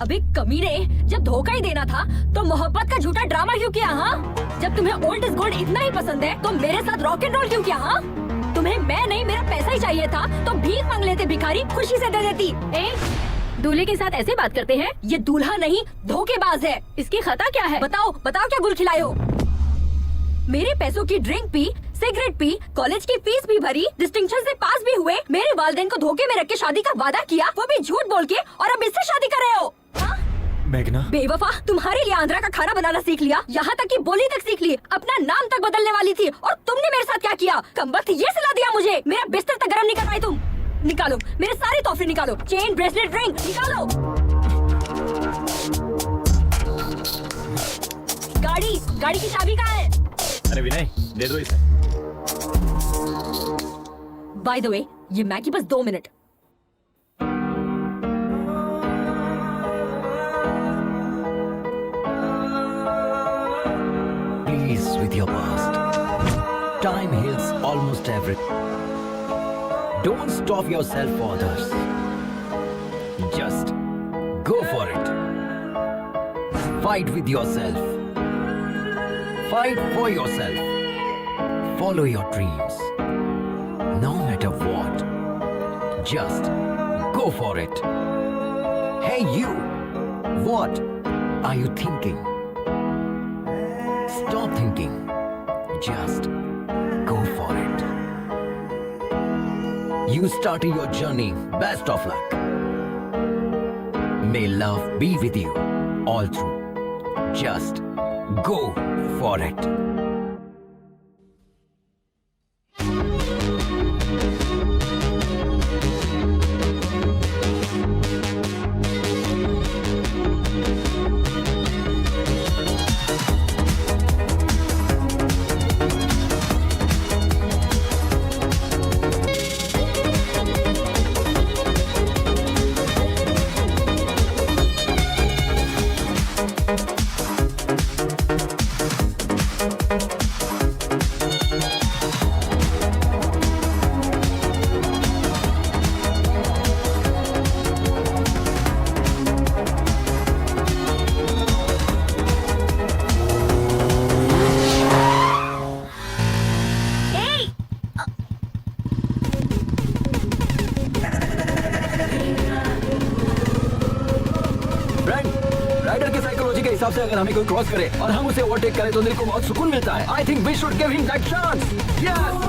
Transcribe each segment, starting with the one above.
अबे कमीने, जब धोखा ही देना था तो मोहब्बत का झूठा ड्रामा क्यों किया? हाँ, जब तुम्हें ओल्ड इज गोल्ड इतना ही पसंद है तो मेरे साथ रॉक एंड रोल क्यों किया? हाँ, तुम्हें मैं नहीं मेरा पैसा ही चाहिए था तो भीख मांग लेते भिखारी, खुशी से दे देती। दूल्हे के साथ ऐसे बात करते हैं? ये दूल्हा नहीं धोखेबाज है। इसकी खता क्या है? बताओ बताओ, क्या गुल खिलाए हो? मेरे पैसों की drink P, cigarette P, college की फीस भी भरी, डिस्टिंक्शन से पास भी हुए, मेरे वालिदैन को धोखे में रख के शादी का वादा किया, वो भी झूठ बोल के, और अब इससे शादी कर रहे हो? मेघना, बेवफा, तुम्हारे लिए आंध्रा का खाना बनाना सीख लिया, यहाँ तक कि बोली तक सीख ली, अपना नाम तक बदलने वाली थी, और तुमने मेरे साथ क्या किया? कमबख्त ये सिला दिया मुझे, मेरा बिस्तर तक गर्म नहीं करवाई तुम। निकालो मेरे सारे तोहफे, निकालो, चेन, ब्रेसलेट, रिंग निकालो। गाड़ी की चाबी कहाँ है? अरे विनय, दे दो इसे। बाय द वे, ये मैगी बस 2 minute. Please with your past. Time heals almost everything. Don't stop yourself for others. Just go for it. Fight with yourself. Fight for yourself. Follow your dreams. No matter what. Just go for it. Hey you! What are you thinking? Stop thinking. Just go for it. You started your journey. Best of luck. May love be with you all through. Just go for it. Rider की psychology के हिसाब से अगर हमें कोई cross करे और हम उसे ओवरटेक करें तो दिल को बहुत सुकून मिलता है। I think we should give him that chance. Yes.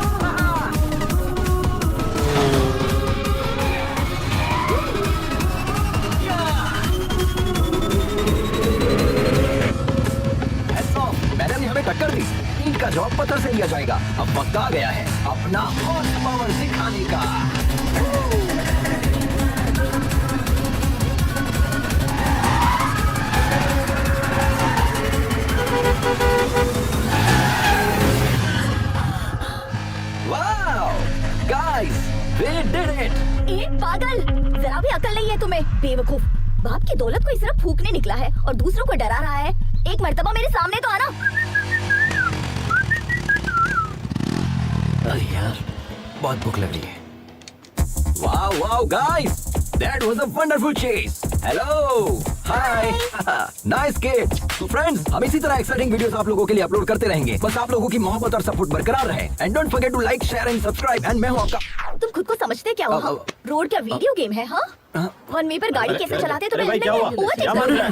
Madam ने हमें टक्कर दी, इनका जवाब पत्थर से लिया जाएगा। अब वक्त आ गया है अपना हॉर्स पावर दिखाने का। Wow, guys, we did it! पागल, जरा भी अकल नहीं है तुम्हें, बेवकूफ। बाप की दौलत को इस तरह फूकने निकला है और दूसरों को डरा रहा है। एक मर्तबा मेरे सामने तो आना। अरे यार, बहुत भूख लग रही है। Wow, wow, guys, that was a wonderful chase. Hello, hi, nice kid. तो फ्रेंड्स, हम इसी तरह एक्साइटिंग वीडियोस आप लोगों के लिए अपलोड करते रहेंगे। बस आप लोगों की मोहब्बत और सपोर्ट बरकरार रहे। And don't forget to like, share and subscribe. And मैं हूं आपका। तुम खुद को समझते क्या हो? रोड क्या वीडियो गेम है? हाँ, वन वे पर गाड़ी कैसे चलाते तो भाई क्या हुआ?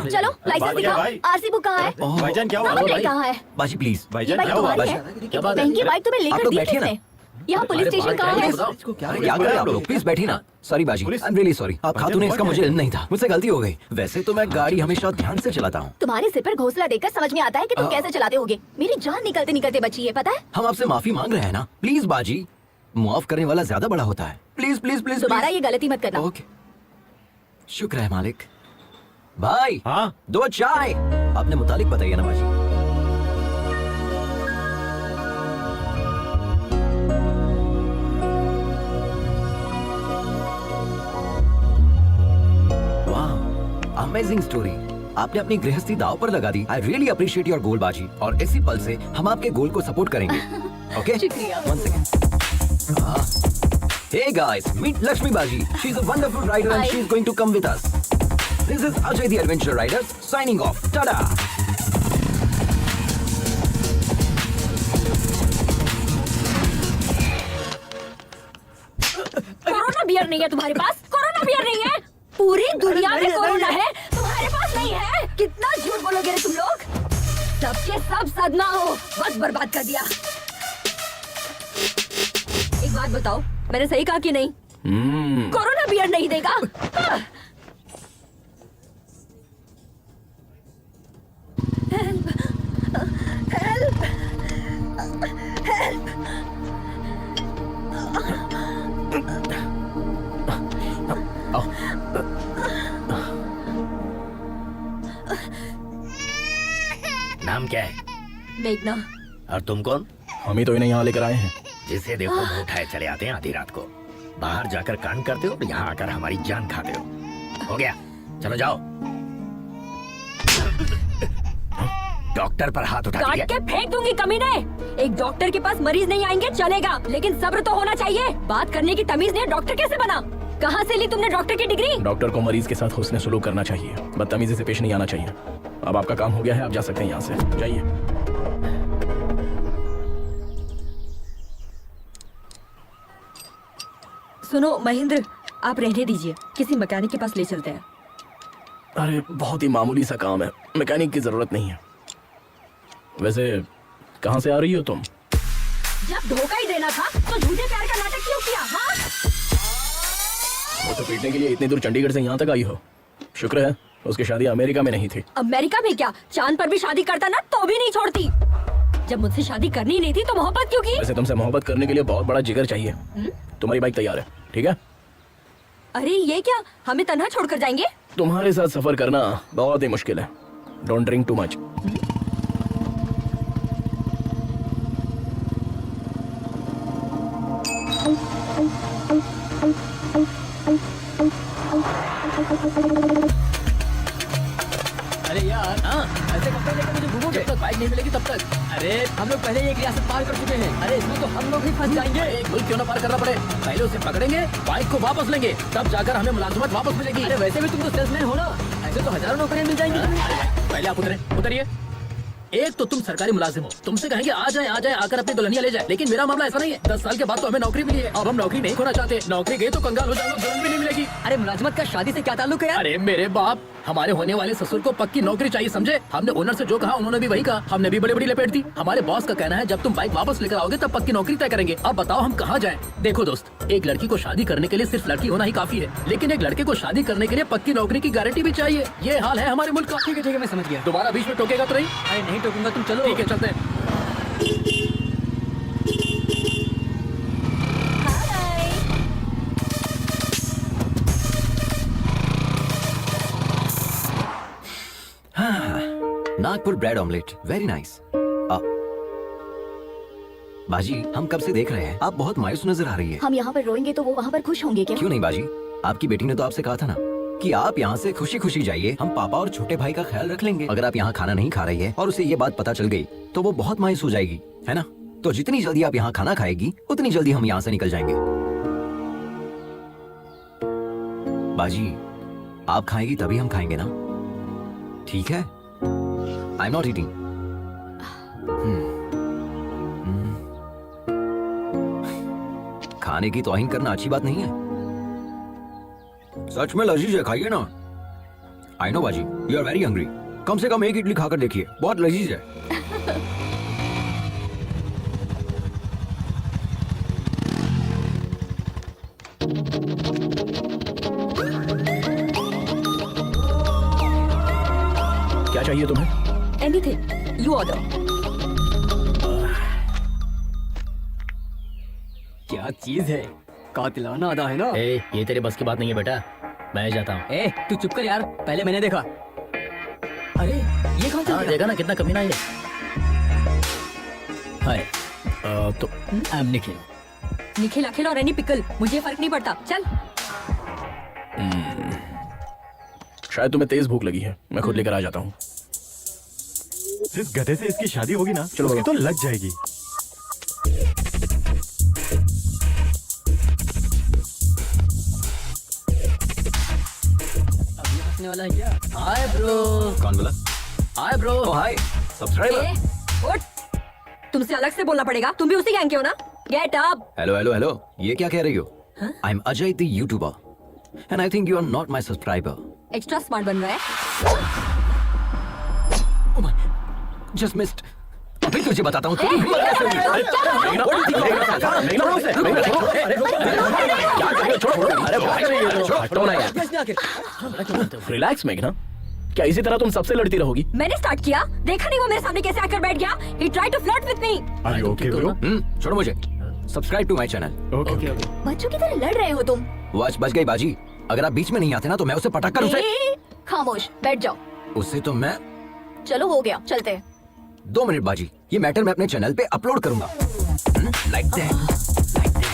चलो लाइसेंस दिखाओ। आरसी बुक कहाँ है? भाईजान क्या हुआ? नंबर प्लेट कहाँ है? बाजी प्लीज। भाईजान क्या हुआ? महंगी बाइक तुम्हें आप लेकर लोग दी बैठिए ना। किसने? यहाँ पुलिस स्टेशन कहाँ है? क्या कर रहे हैं आप लोग? प्लीज बैठिए ना। सॉरी बाजी, आई एम रियली सॉरी। आप खातून है इसका मुझे इल्म नहीं था, मुझसे गलती हो गई। वैसे तो मैं गाड़ी हमेशा ध्यान से चलाता हूँ। तुम्हारे सिर पर घोंसला देकर समझ में आता है कि तुम कैसे चलाते होगे। मेरी जान निकलते निकलते बची है, पता है? हम आपसे माफी मांग रहे हैं ना, प्लीज बाजी। मुआफ करने वाला ज्यादा बड़ा होता है। प्लीज प्लीज प्लीज दोबारा ये गलती मत करना। ओके, शुक्र है मालिक। भाई हाँ 2 चाय। अपने मुतालिक बताइए ना बाजी। वाह, अमेजिंग स्टोरी। आपने अपनी गृहस्थी दांव पर लगा दी। आई रियली अप्रिशिएट योर गोल बाजी, और इसी पल से हम आपके गोल को सपोर्ट करेंगे। ओके, शुक्रिया। 1 second. Hey guys, meet Lakshmi Baji. She's a wonderful rider and Hi. she's going to come with us. This is Ajay the Adventure Rider signing off. Tada! Corona beer नहीं है तुम्हारे पास? Corona beer नहीं है? पूरी दुनिया में corona है, तुम्हारे पास नहीं है? कितना झूठ बोलोगे रे तुम लोग? सबके सब सदमा हो, बस बर्बाद कर दिया। एक बात बताओ, मैंने सही कहा कि नहीं? कोरोना बियर नहीं देगा? हाँ। हेल्प, हेल्प, नाम क्या है? देखना। और तुम कौन? हम ही तो इन्हें यहाँ लेकर आए हैं। जिसे देखो मुंह उठाए चले आते हैं आधी रात को। बाहर जाकर कांड करते हो और यहाँ आकर हमारी जान खाते हो। हो गया, चलो जाओ। डॉक्टर पर हाथ उठा काट दिया। के फेंक दूंगी कमीने। एक डॉक्टर के पास मरीज नहीं आएंगे चलेगा, लेकिन सब्र तो होना चाहिए। बात करने की तमीज नहीं, डॉक्टर कैसे बना? कहाँ से ली तुमने डॉक्टर की डिग्री? डॉक्टर को मरीज के साथ हुस्न सुलूक करना चाहिए, बदतमीजी से पेश नहीं आना चाहिए। अब आपका काम हो गया है, आप जा सकते हैं यहाँ से, जाइए। सुनो महेंद्र, आप रहने दीजिए, किसी मैकेनिक के पास ले चलते हैं। अरे बहुत ही मामूली सा काम है, मैकेनिक की जरूरत नहीं है। वैसे कहाँ से आ रही हो तुम? जब धोखा ही देना था तो झूठे प्यार का नाटक क्यों किया? हाँ, वो तो पीटने के लिए इतनी दूर चंडीगढ़ से यहाँ तक आई हो। शुक्र है उसकी शादी अमेरिका में नहीं थी। अमेरिका में क्या, चांद पर भी शादी करता ना तो भी नहीं छोड़ती। जब मुझसे शादी करनी ही नहीं थी तो मोहब्बत क्यों की? वैसे तुमसे मोहब्बत करने के लिए बहुत बड़ा जिगर चाहिए। तुम्हारी बाइक तैयार है, ठीक है? अरे ये क्या, हमें तन्हा छोड़कर जाएंगे? तुम्हारे साथ सफर करना बहुत ही मुश्किल है। Don't drink too much. अरे यार, हाँ, ऐसे कब तक लेकर मुझे घूमोगे? जब तक बाइक नहीं मिलेगी तब तक। अरे हम लोग पहले ही एक रियासत पार कर चुके हैं। अरे इसमें तो हम लोग ही फंस जाएंगे। एक मुल्क क्यों ना पार करना पड़े, पहले उसे पकड़ेंगे, बाइक को वापस लेंगे, तब जाकर हमें मुलाजमत वापस मिलेगी। अरे वैसे भी तुम तो सेल्समैन हो ना, ऐसे तो हजारों नौकरियां मिल जाएंगी तुम्हें। पहले आप उतरिए। एक तो तुम सरकारी मुलाजिम हो, तुमसे कहेंगे आ जाए आकर अपनी दुल्हनिया ले जाए, लेकिन मेरा मामला ऐसा नहीं है। 10 साल के बाद तो हमें नौकरी मिली है, अब हम नौकरी नहीं खोना चाहते। नौकरी गई तो कंगाल हो जाएंगे, दुल्हन भी नहीं मिलेगी। अरे मुलाजमत का शादी से क्या ताल्लुक है यार? अरे मेरे बाप, हमारे होने वाले ससुर को पक्की नौकरी चाहिए, समझे? हमने ओनर से जो कहा उन्होंने भी वही कहा, हमने भी बड़ी बड़ी लपेट दी। हमारे बॉस का कहना है जब तुम बाइक वापस लेकर आओगे तब पक्की नौकरी तय करेंगे। अब बताओ हम कहाँ जाएं? देखो दोस्त, एक लड़की को शादी करने के लिए सिर्फ लड़की होना ही काफी है, लेकिन एक लड़के को शादी करने के लिए पक्की नौकरी की गारंटी भी चाहिए। ये हाल है हमारे मुल्क का। ठीक है मैं समझ गया। दोबारा बीच में टोकेगा तो नहीं? अरे नहीं टोकूंगा, तुम चलो। ठीक है, चलते हैं। Nagpur bread omelette, very nice. बाजी, हम कब से देख रहे हैं, आप बहुत मायूस नजर आ रही है। हम यहाँ पर रोएंगे तो वो वहाँ पर खुश होंगे क्या? क्यों नहीं बाजी, आपकी बेटी ने तो आपसे कहा था ना कि आप यहाँ से खुशी खुशी जाइए, हम पापा और छोटे भाई का ख्याल रख लेंगे। अगर आप यहाँ खाना नहीं खा रही है और उसे ये बात पता चल गई तो वो बहुत मायूस हो जाएगी, है ना? तो जितनी जल्दी आप यहाँ खाना खाएगी उतनी जल्दी हम यहाँ से निकल जाएंगे। बाजी, आप खाएगी तभी हम खाएंगे ना, ठीक है? I am not eating. खाने की तौहीन करना अच्छी बात नहीं है। सच में लजीज है, खाइए ना। आई नो बाजी, यू आर वेरी हंग्री। कम से कम एक इडली खाकर देखिए, बहुत लजीज है। क्या चाहिए तुम्हें? Anything you order. क्या चीज है, कातिलाना अदा है ना। ए, ये तेरे बस की बात नहीं है बेटा, मैं जाता हूँ। ए तू चुप कर यार, पहले मैंने देखा। अरे ये कौन चल हाँ, गया? देखा ना कितना कमीना है। हाय, तो आई एम निखिल। निखिल अखिल और एनी पिकल, मुझे फर्क नहीं पड़ता। चल शायद तुम्हें तेज भूख लगी है, मैं खुद लेकर आ जाता हूँ। जिस गधे से इसकी शादी होगी ना, चलो उसकी भैया। तो लग जाएगी। अब ये फंसने वाला है क्या? Hi bro. कौन बोला? Hi bro. ओ हाय सब्सक्राइबर। ए, उठ, तुमसे अलग से बोलना पड़ेगा, तुम भी उसी गैंग के हो ना। Get up. Hello hello hello, ये क्या कह रही हो? I am Ajay the YouTuber and I think you are not my subscriber. Extra smart बन रहा है। Just missed. अभी तुझे बताता हूँ तेरी हिम्मत कैसे हुई। अरे भाई, हटो ना यार। कैसे आखिर? रिलैक्स मेघना, क्या इसी तरह तुम सबसे लड़ती रहोगी? मैंने स्टार्ट किया, देखा नहीं वो मेरे सामने कैसे आकर बैठ गया। He tried to flirt with me. Are you okay, bro? छोड़ो मुझे। Subscribe to my channel. Okay. बच्चों की तरह लड़ रहे हो तुम। वो आज बच गई बाजी। अगर आप बीच में नहीं आते ना तो मैं उसे पटक कर उसे खामोश बैठ जाओ। उससे तो मैं चलो हो गया, चलते हैं। 2 मिनट बाजी, ये मैटर मैं अपने चैनल पे अपलोड करूंगा। Like that, like that.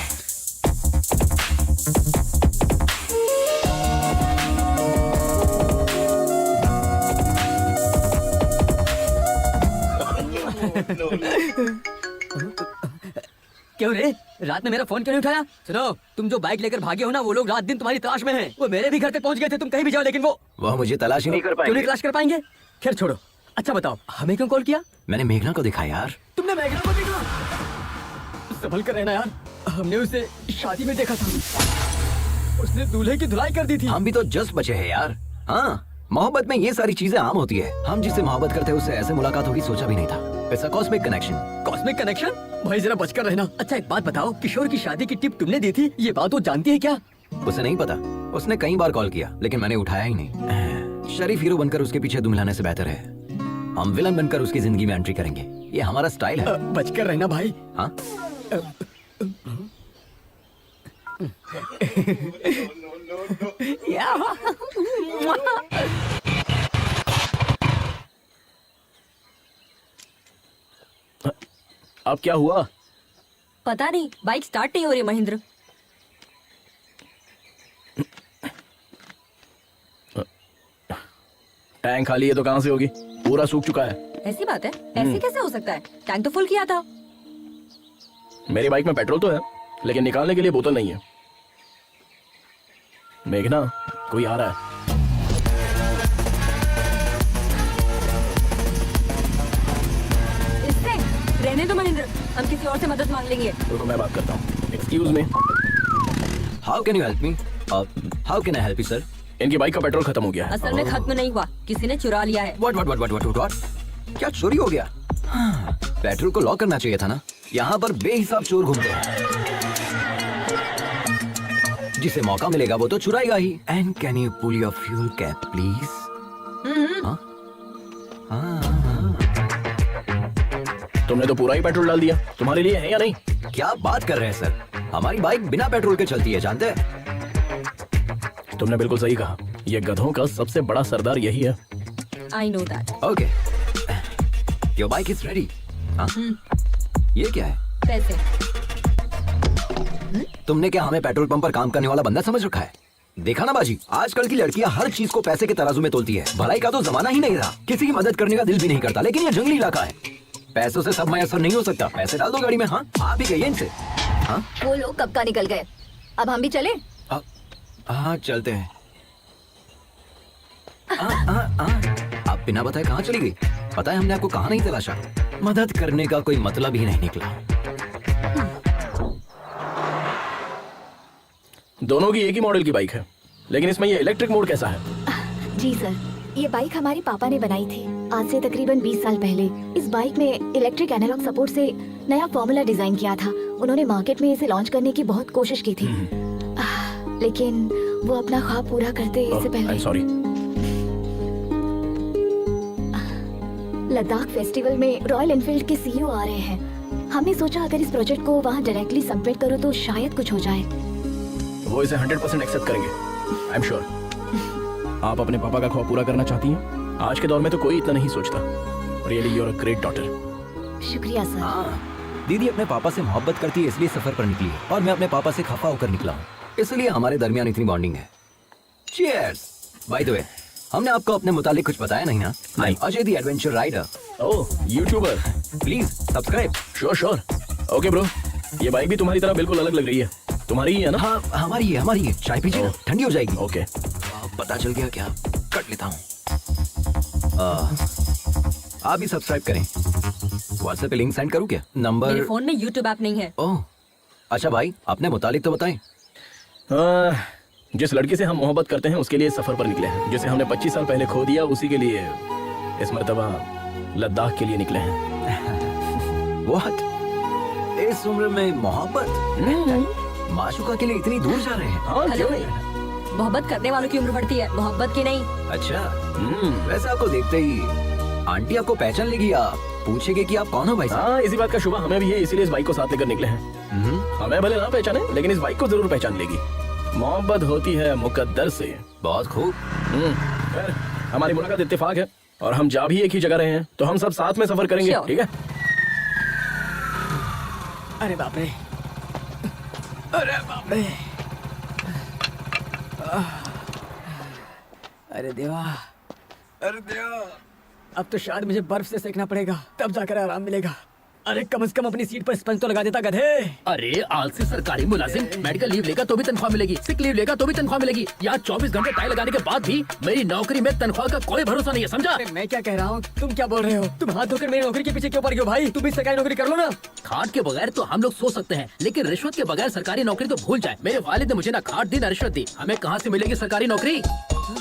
क्यों रे, रात में मेरा फोन क्यों नहीं उठाया? सुनो, तुम जो बाइक लेकर भागे हो ना, वो लोग रात दिन तुम्हारी तलाश में हैं। वो मेरे भी घर तक पहुंच गए थे, तुम कहीं भी जाओ, लेकिन वो मुझे तलाश ही नहीं कर क्यों नहीं तलाश कर पाएंगे? खैर छोड़ो। अच्छा बताओ, हमें क्यों कॉल किया? मैंने मेघना को देखा यार। तुमने मैगना को देखा? संभल कर रहना यार, हमने उसे शादी में देखा था। उसने दूल्हे की धुलाई कर दी थी। हम भी तो जस्ट बचे हैं यार। हाँ, मोहब्बत में ये सारी चीजें आम होती है। हम जिससे मोहब्बत करते हैं उससे ऐसे मुलाकात होगी सोचा भी नहीं था। It's a cosmic connection. Cosmic connection? भाई जरा बचकर रहना। अच्छा एक बात बताओ, किशोर की शादी की टिप तुमने दी थी, ये बात वो जानती है क्या? उसे नहीं पता। उसने कई बार कॉल किया लेकिन मैंने उठाया ही नहीं। शरीफ हीरो बनकर उसके पीछे दुम हिलाने से बेहतर है हम विलन बनकर उसकी जिंदगी में एंट्री करेंगे। ये हमारा स्टाइल है। बचकर रहना भाई। हाँ, अब क्या हुआ? पता नहीं, बाइक स्टार्ट नहीं हो रही महेंद्र। टैंक खाली है तो कहाँ से होगी? पूरा सूख चुका है। ऐसी बात है? ऐसे कैसे हो सकता है? टैंक तो फुल किया था। मेरी बाइक में पेट्रोल तो है लेकिन निकालने के लिए बोतल नहीं है। मेघना, कोई आ रहा है। इससे रहने दो महेंद्र, हम किसी और से मदद मांग लेंगे। रुको मैं बात करता हूँ। Excuse me, how can you help me? How can I help you sir? इनकी बाइक का पेट्रोल खत्म हो गया है। असल में खत्म नहीं हुआ, किसी ने चुरा लिया है। व्हाट? क्या चोरी हो गया? हाँ, पेट्रोल को लॉक करना चाहिए था ना। यहाँ पर बेहिसाब चोर घूमते हैं। जिसे मौका मिलेगा वो तो चुराएगा ही। And can you pull your fuel cap please? तुमने तो पूरा ही पेट्रोल डाल दिया। तुम्हारे लिए है या नहीं? क्या बात कर रहे हैं सर? हमारी बाइक बिना पेट्रोल के चलती है, जानते हैं? तुमने बिल्कुल सही कहा, ये गधों का सबसे बड़ा सरदार यही है। I know that. Okay, your bike is ready. ये क्या है? पैसे। तुमने क्या हमें पेट्रोल पंप पर काम करने वाला बंदा समझ रखा है? देखा ना बाजी, आजकल की लड़कियां हर चीज को पैसे के तराजू में तोलती है। भलाई का तो जमाना ही नहीं रहा, किसी की मदद करने का दिल भी नहीं करता। लेकिन ये जंगली इलाका है, पैसों से सब मैसर नहीं हो सकता। पैसे डाल दो गाड़ी में। हाँ, आप ही गए इनसे। हाँ वो लोग कब का निकल गए, अब हम भी चले? हाँ, चलते हैं। आप बिना बताए कहाँ चली गई? पता है हमने आपको कहाँ नहीं तलाशा। मदद करने का कोई मतलब ही नहीं निकला। दोनों की एक ही मॉडल की बाइक है, लेकिन इसमें ये इलेक्ट्रिक मोड कैसा है? जी सर, ये बाइक हमारे पापा ने बनाई थी आज से तकरीबन 20 साल पहले। इस बाइक में इलेक्ट्रिक एनालॉग सपोर्ट से नया फॉर्मूला डिजाइन किया था। उन्होंने मार्केट में इसे लॉन्च करने की बहुत कोशिश की थी, लेकिन वो अपना ख्वाब पूरा करते इससे पहले। सॉरी। लद्दाख फेस्टिवल में रॉयल एनफील्ड के सीईओ आ रहे हैं। हमने सोचा अगर इस प्रोजेक्ट को वहाँ डायरेक्टली सबमिट करो तो शायद कुछ हो जाए। वो इसे 100% एक्सेप्ट करेंगे, आई एम श्योर। आप अपने पापा का ख्वाब पूरा करना चाहती हैं? आज के दौर में तो कोई इतना नहीं सोचता। Really you are a great daughter. शुक्रिया सर। हाँ, दीदी अपने पापा से मोहब्बत करती है इसलिए सफर पर निकली है और मैं अपने पापा से खफा होकर निकला हूँ, इसलिए हमारे दरमियान इतनी बॉन्डिंग है। चीयर्स। बाय द वे, हमने आपको अपने मुतालिक कुछ बताया नहीं ना? नहीं। Ajay the adventure rider. Oh, YouTuber. Please subscribe. Sure. Okay bro, ये बाइक भी तुम्हारी तरह बिल्कुल अलग लग रही है। तुम्हारी ही है ना? हाँ, हमारी है। चाय पीजिए ना, ठंडी हो जाएगी। ओके। पता चल गया क्या? कट लेता हूँ। आप भी सब्सक्राइब करें। व्हाट्सएप पे लिंक सेंड करूँ क्या? मेरे नंबर। फोन में यूट्यूब ऐप नहीं है। ओह, अच्छा भाई, अपने मुतालिक तो बताएं। जिस लड़की से हम मोहब्बत करते हैं उसके लिए सफर पर निकले हैं। जिसे हमने 25 साल पहले खो दिया उसी के लिए इस मर्तबा लद्दाख के लिए निकले हैं। व्हाट? इस उम्र में मोहब्बत? माशुका के लिए इतनी दूर जा रहे हैं? हाँ, क्यों नहीं? मोहब्बत करने वालों की उम्र बढ़ती है, मोहब्बत की नहीं। अच्छा। वैसे आपको देखते ही आंटी आपको पहचान लेगी या पूछेगी कि आप कौन हो भाई साहब? हाँ, इसी बात का शुभ हमें भी है, इसीलिए इस बाइक को साथ लेकर निकले हैं। हमें भले ना पहचाने लेकिन इस बाइक को जरूर पहचान लेगी। मोहब्बत होती है मुकद्दर से। बहुत खूब। खैर, हमारी मुलाकात इत्तेफाक है और हम जा भी एक ही जगह रहे हैं तो हम सब साथ में सफर करेंगे, Sure. ठीक है? अरे बाप रे, अरे बाप रे, अरे देवा, अरे देवा, अब तो शायद मुझे बर्फ से सेकना पड़ेगा, तब जाकर आराम मिलेगा। अरे कम से कम अपनी सीट पर स्पंज तो लगा देता गधे। अरे आलसी सरकारी मुलाजिम, मेडिकल लीव लेगा तो भी तनख्वाह मिलेगी, सिक लीव लेगा तो भी तनख्वाह मिलेगी। यहाँ 24 घंटे टाई लगाने के बाद भी मेरी नौकरी में तनख्वाह का कोई भरोसा नहीं है, समझा? अरे मैं क्या कह रहा हूँ, तुम क्या बोल रहे हो? तुम हाथ धोकर मेरी नौकरी के पीछे क्यों पड़ गए हो भाई? तुम भी सरकारी नौकरी कर लो ना। खाट के बगैर तो हम लोग सोच सकते हैं, लेकिन रिश्वत के बगैर सरकारी नौकरी तो भूल जाए। मेरे वालिद ने मुझे ना खाट दी ना रिश्वत दी, हमें कहाँ से मिलेगी सरकारी नौकरी?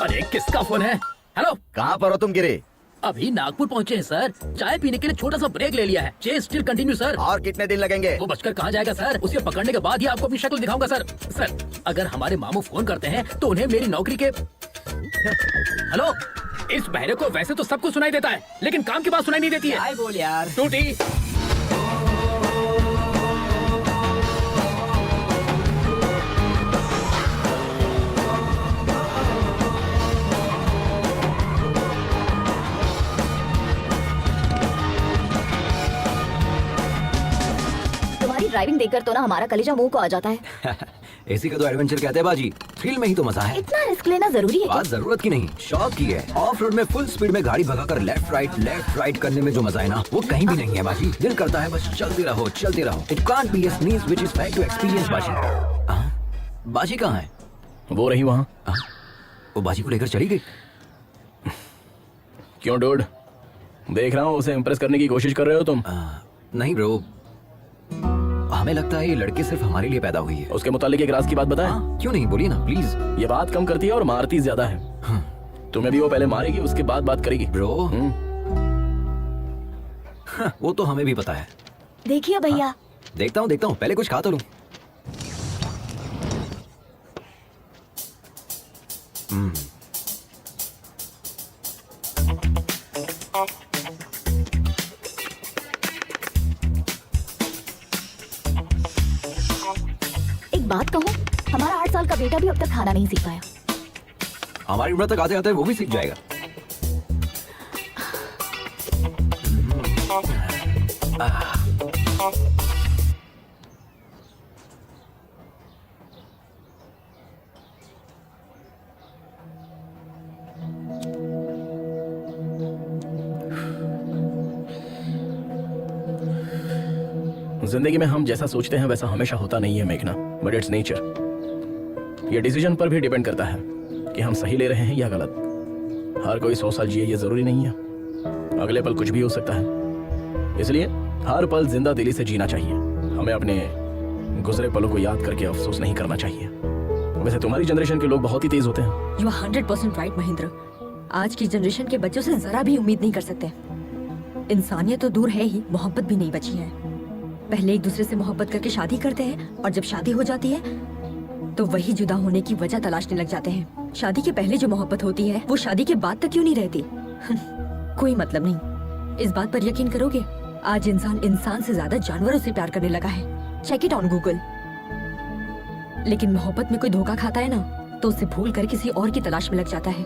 अरे किसका फोन है? हेलो, कहाँ पर हो तुम गिरे? अभी नागपुर पहुँचे हैं सर, चाय पीने के लिए छोटा सा ब्रेक ले लिया है। Chess still continue sir. और कितने दिन लगेंगे? वो बचकर कहाँ जाएगा सर, उसे पकड़ने के बाद ही आपको अपनी शक्ल दिखाऊंगा सर। सर, अगर हमारे मामू फोन करते हैं तो उन्हें मेरी नौकरी के हेलो, इस बहरे को वैसे तो सब कुछ सुनाई देता है लेकिन काम की बात सुनाई नहीं देती है। काय बोल यार। टूटी। तुम्हारी ड्राइविंग देखकर तो ना हमारा कलेजा मुंह को आ जाता है। इसी का तो एडवेंचर कहते हैं बाजी, थ्रिल में ही तो मजा है। इतना रिस्क लेना जरूरी है क्या? बात जरूरत की नहीं, शौक की है। ऑफ रोड में फुल स्पीड में गाड़ी भगाकर लेफ्ट राइट करने में जो मजा है ना, वो कहीं भी नहीं है बाजी। दिल करता है बस चलते रहो। It can't be a sneeze which is fact to experience बाजी। बाजी कहाँ है? वो रही वहाँ। वो बाजी को लेकर चली गई। क्यों डूड? देख रहा हूँ उसे इम्प्रेस करने की कोशिश कर रहे हो तुम। नहीं ब्रो, हमें लगता है ये लड़की सिर्फ हमारे लिए पैदा हुई है। उसके मुतालिक एक राज की बात बताएं। क्यों नहीं, बोलिए ना प्लीज। ये बात कम करती है और मारती ज्यादा है। तुम्हें भी वो पहले मारेगी उसके बाद बात करेगी। ब्रो, वो तो हमें भी पता है। देखिए भैया। देखता हूँ, पहले कुछ खा तो लूं। एक बात कहूँ, हमारा 8 साल का बेटा भी अब तक खाना नहीं सीख पाया। हमारी उम्र तक आते आते वो भी सीख जाएगा। जिंदगी में हम जैसा सोचते हैं वैसा हमेशा होता नहीं है मेघना, बट इट्स नेचर। ये डिसीजन पर भी डिपेंड करता है कि हम सही ले रहे हैं या गलत। हर कोई 100 साल जिए ये जरूरी नहीं है, अगले पल कुछ भी हो सकता है। इसलिए हर पल जिंदा दिली से जीना चाहिए। हमें अपने गुजरे पलों को याद करके अफसोस नहीं करना चाहिए। वैसे तुम्हारी जनरेशन के लोग बहुत ही तेज होते हैं। You are 100% right Mahendra. आज की जनरेशन के बच्चों से जरा भी उम्मीद नहीं कर सकते। इंसानियत तो दूर है ही, मोहब्बत भी नहीं बची है। पहले एक दूसरे से मोहब्बत करके शादी करते हैं और जब शादी हो जाती है तो वही जुदा होने की वजह तलाशने लग जाते हैं। शादी के पहले जो मोहब्बत होती है वो शादी के बाद तक क्यों नहीं रहती? कोई मतलब नहीं। इस बात पर यकीन करोगे, आज इंसान इंसान से ज्यादा जानवरों से प्यार करने लगा है। Check it on Google. लेकिन मोहब्बत में कोई धोखा खाता है ना, तो उसे भूल कर किसी और की तलाश में लग जाता है।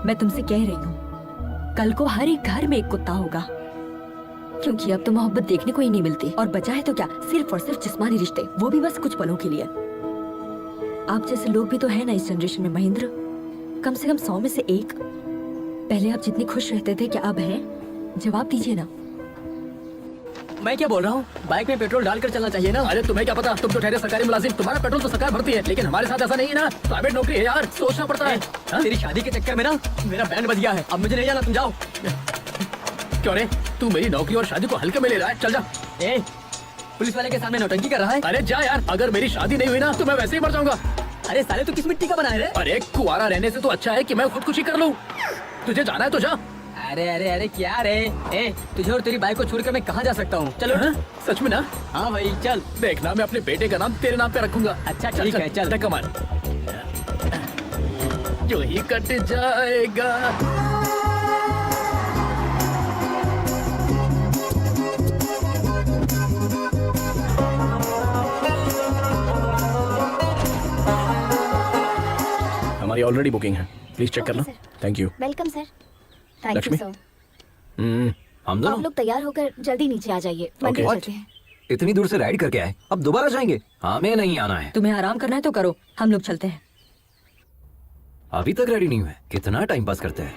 मैं तुमसे कह रही हूँ, कल को हर एक घर में एक कुत्ता होगा, क्योंकि अब तो मोहब्बत देखने को ही नहीं मिलती। और बचा है तो क्या, सिर्फ और सिर्फ जिस्मानी रिश्ते, वो भी बस कुछ पलों के लिए। आप जैसे लोग भी तो है ना इस जनरेशन में महेंद्र, कम से कम 100 में से एक। पहले आप जितनी खुश रहते थे, क्या अब हैं? जवाब दीजिए ना। मैं क्या बोल रहा हूँ, बाइक में पेट्रोल डालकर चलना चाहिए ना। अरे तुम्हें क्या पता, तुम तो ठहरे सरकारी मुलाजिम, तुम्हारा पेट्रोल तो सरकार भरती है, लेकिन हमारे साथ ऐसा नहीं है ना। प्राइवेट नौकरी है यार, सोचना पड़ता है। हाँ? तेरी शादी के चक्कर में ना मेरा बैंड बज गया है। अब मुझे नहीं जाना, तुम जाओ। क्यों रे, तू मेरी नौकरी और शादी को हल्के में ले रहा है? चल जा। ए, पुलिस वाले के सामने नौटंकी कर रहा है। अरे जा यार, अगर मेरी शादी नहीं हुई ना तो मैं वैसे ही मर जाऊंगा। अरे साले तू किस मिट्टी का बना है रे? अरे कुआरा रहने से तो अच्छा है कि मैं खुदकुशी कर लूं। तुझे जाना है तो जा। अरे अरे अरे क्या रे? ए, तुझे और तेरी बाइक को छोड़कर मैं कहाँ जा सकता हूँ? चलो। हाँ? सच में ना? हाँ भाई चल। देखना, मैं अपने बेटे का नाम तेरे नाम पे रखूंगा। अच्छा ठीक है, चल। कमान जो ही कट जाएगा। हमारी ऑलरेडी बुकिंग है, प्लीज चेक करना। Thank you. Welcome sir. Thank you Lakshmi? Sir. हम आप दोनों लोग तैयार होकर जल्दी नीचे आ जाइए, मंदिर Okay. चलते हैं। इतनी दूर से राइड करके आए, अब दोबारा जाएंगे? हमें नहीं आना है। तुम्हें आराम करना है तो करो, हम लोग चलते हैं। अभी तक रेडी नहीं हुए, कितना टाइम पास करते हैं।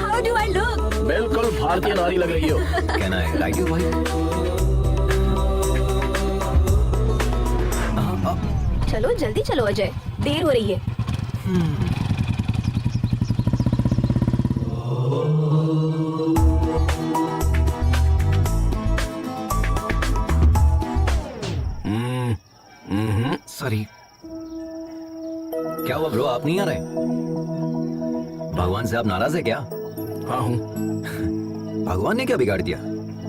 How do I look? बिल्कुल भारतीय नारी लग रही हो। Can I ride you, भाई? चलो जल्दी चलो अजय, देर हो रही है। सॉरी। क्या हुआ ब्रो, आप नहीं आ रहे? भगवान से आप नाराज है क्या? हाँ हूँ। भगवान ने क्या बिगाड़ दिया?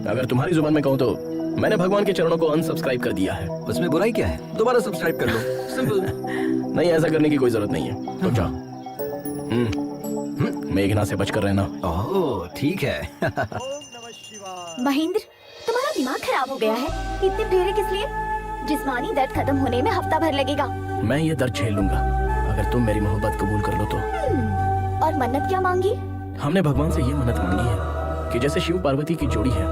अगर तुम्हारी जुबान में कहूँ तो मैंने भगवान के चरणों को अनसब्सक्राइब कर दिया है। उसमें बुराई क्या है? दोबारा सब्सक्राइब कर लो, सिंपल। नहीं, ऐसा करने की कोई जरूरत नहीं है। तो जा। मेघना से बचकर रहना। ओह ठीक है। महेंद्र, तुम्हारा दिमाग खराब हो गया है। इतने फेरे किस लिए? जिस्मानी दर्द खत्म होने में हफ्ता भर लगेगा। मैं ये दर्द झेल लूंगा, अगर तुम मेरी मोहब्बत कबूल कर लो तो। और मन्नत क्या मांगी? हमने भगवान से ये मन्नत मांगी है कि जैसे शिव पार्वती की जोड़ी है,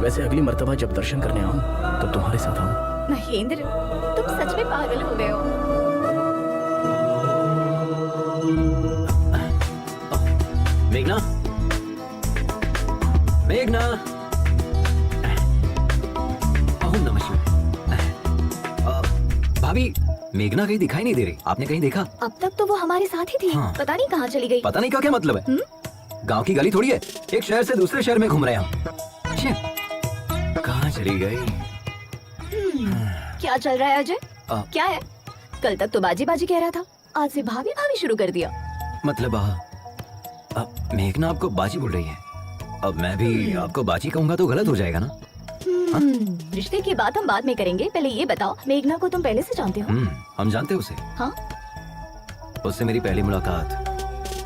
वैसे अगली मर्तबा जब दर्शन करने आऊं तो तुम्हारे साथ आऊं। महेंद्र, तुम सच में पागल हो गए हो। मेघना, मेघना। ओम नमः शिवाय। भाभी, मेघना कहीं दिखाई नहीं दे रही, आपने कहीं देखा? अब तक तो वो हमारे साथ ही थी। हाँ। पता नहीं कहाँ चली गई। पता नहीं का क्या मतलब है? गांव की गली थोड़ी है, एक शहर से दूसरे शहर में घूम रहे हैं हम। छे, कहाँ चली गई? क्या चल रहा है अजय? क्या है? कल तक तो बाजी बाजी कह रहा था, आज से भाभी भाभी शुरू कर दिया। मतलब मेघना आपको बाजी बोल रही है, अब मैं भी आपको बाजी कहूंगा तो गलत हो जाएगा ना? रिश्ते की बात हम बाद में करेंगे, पहले ये बताओ, मेघना को तुम पहले से जानते हो? हम जानते हैं उसे। हाँ? उससे मेरी पहली मुलाकात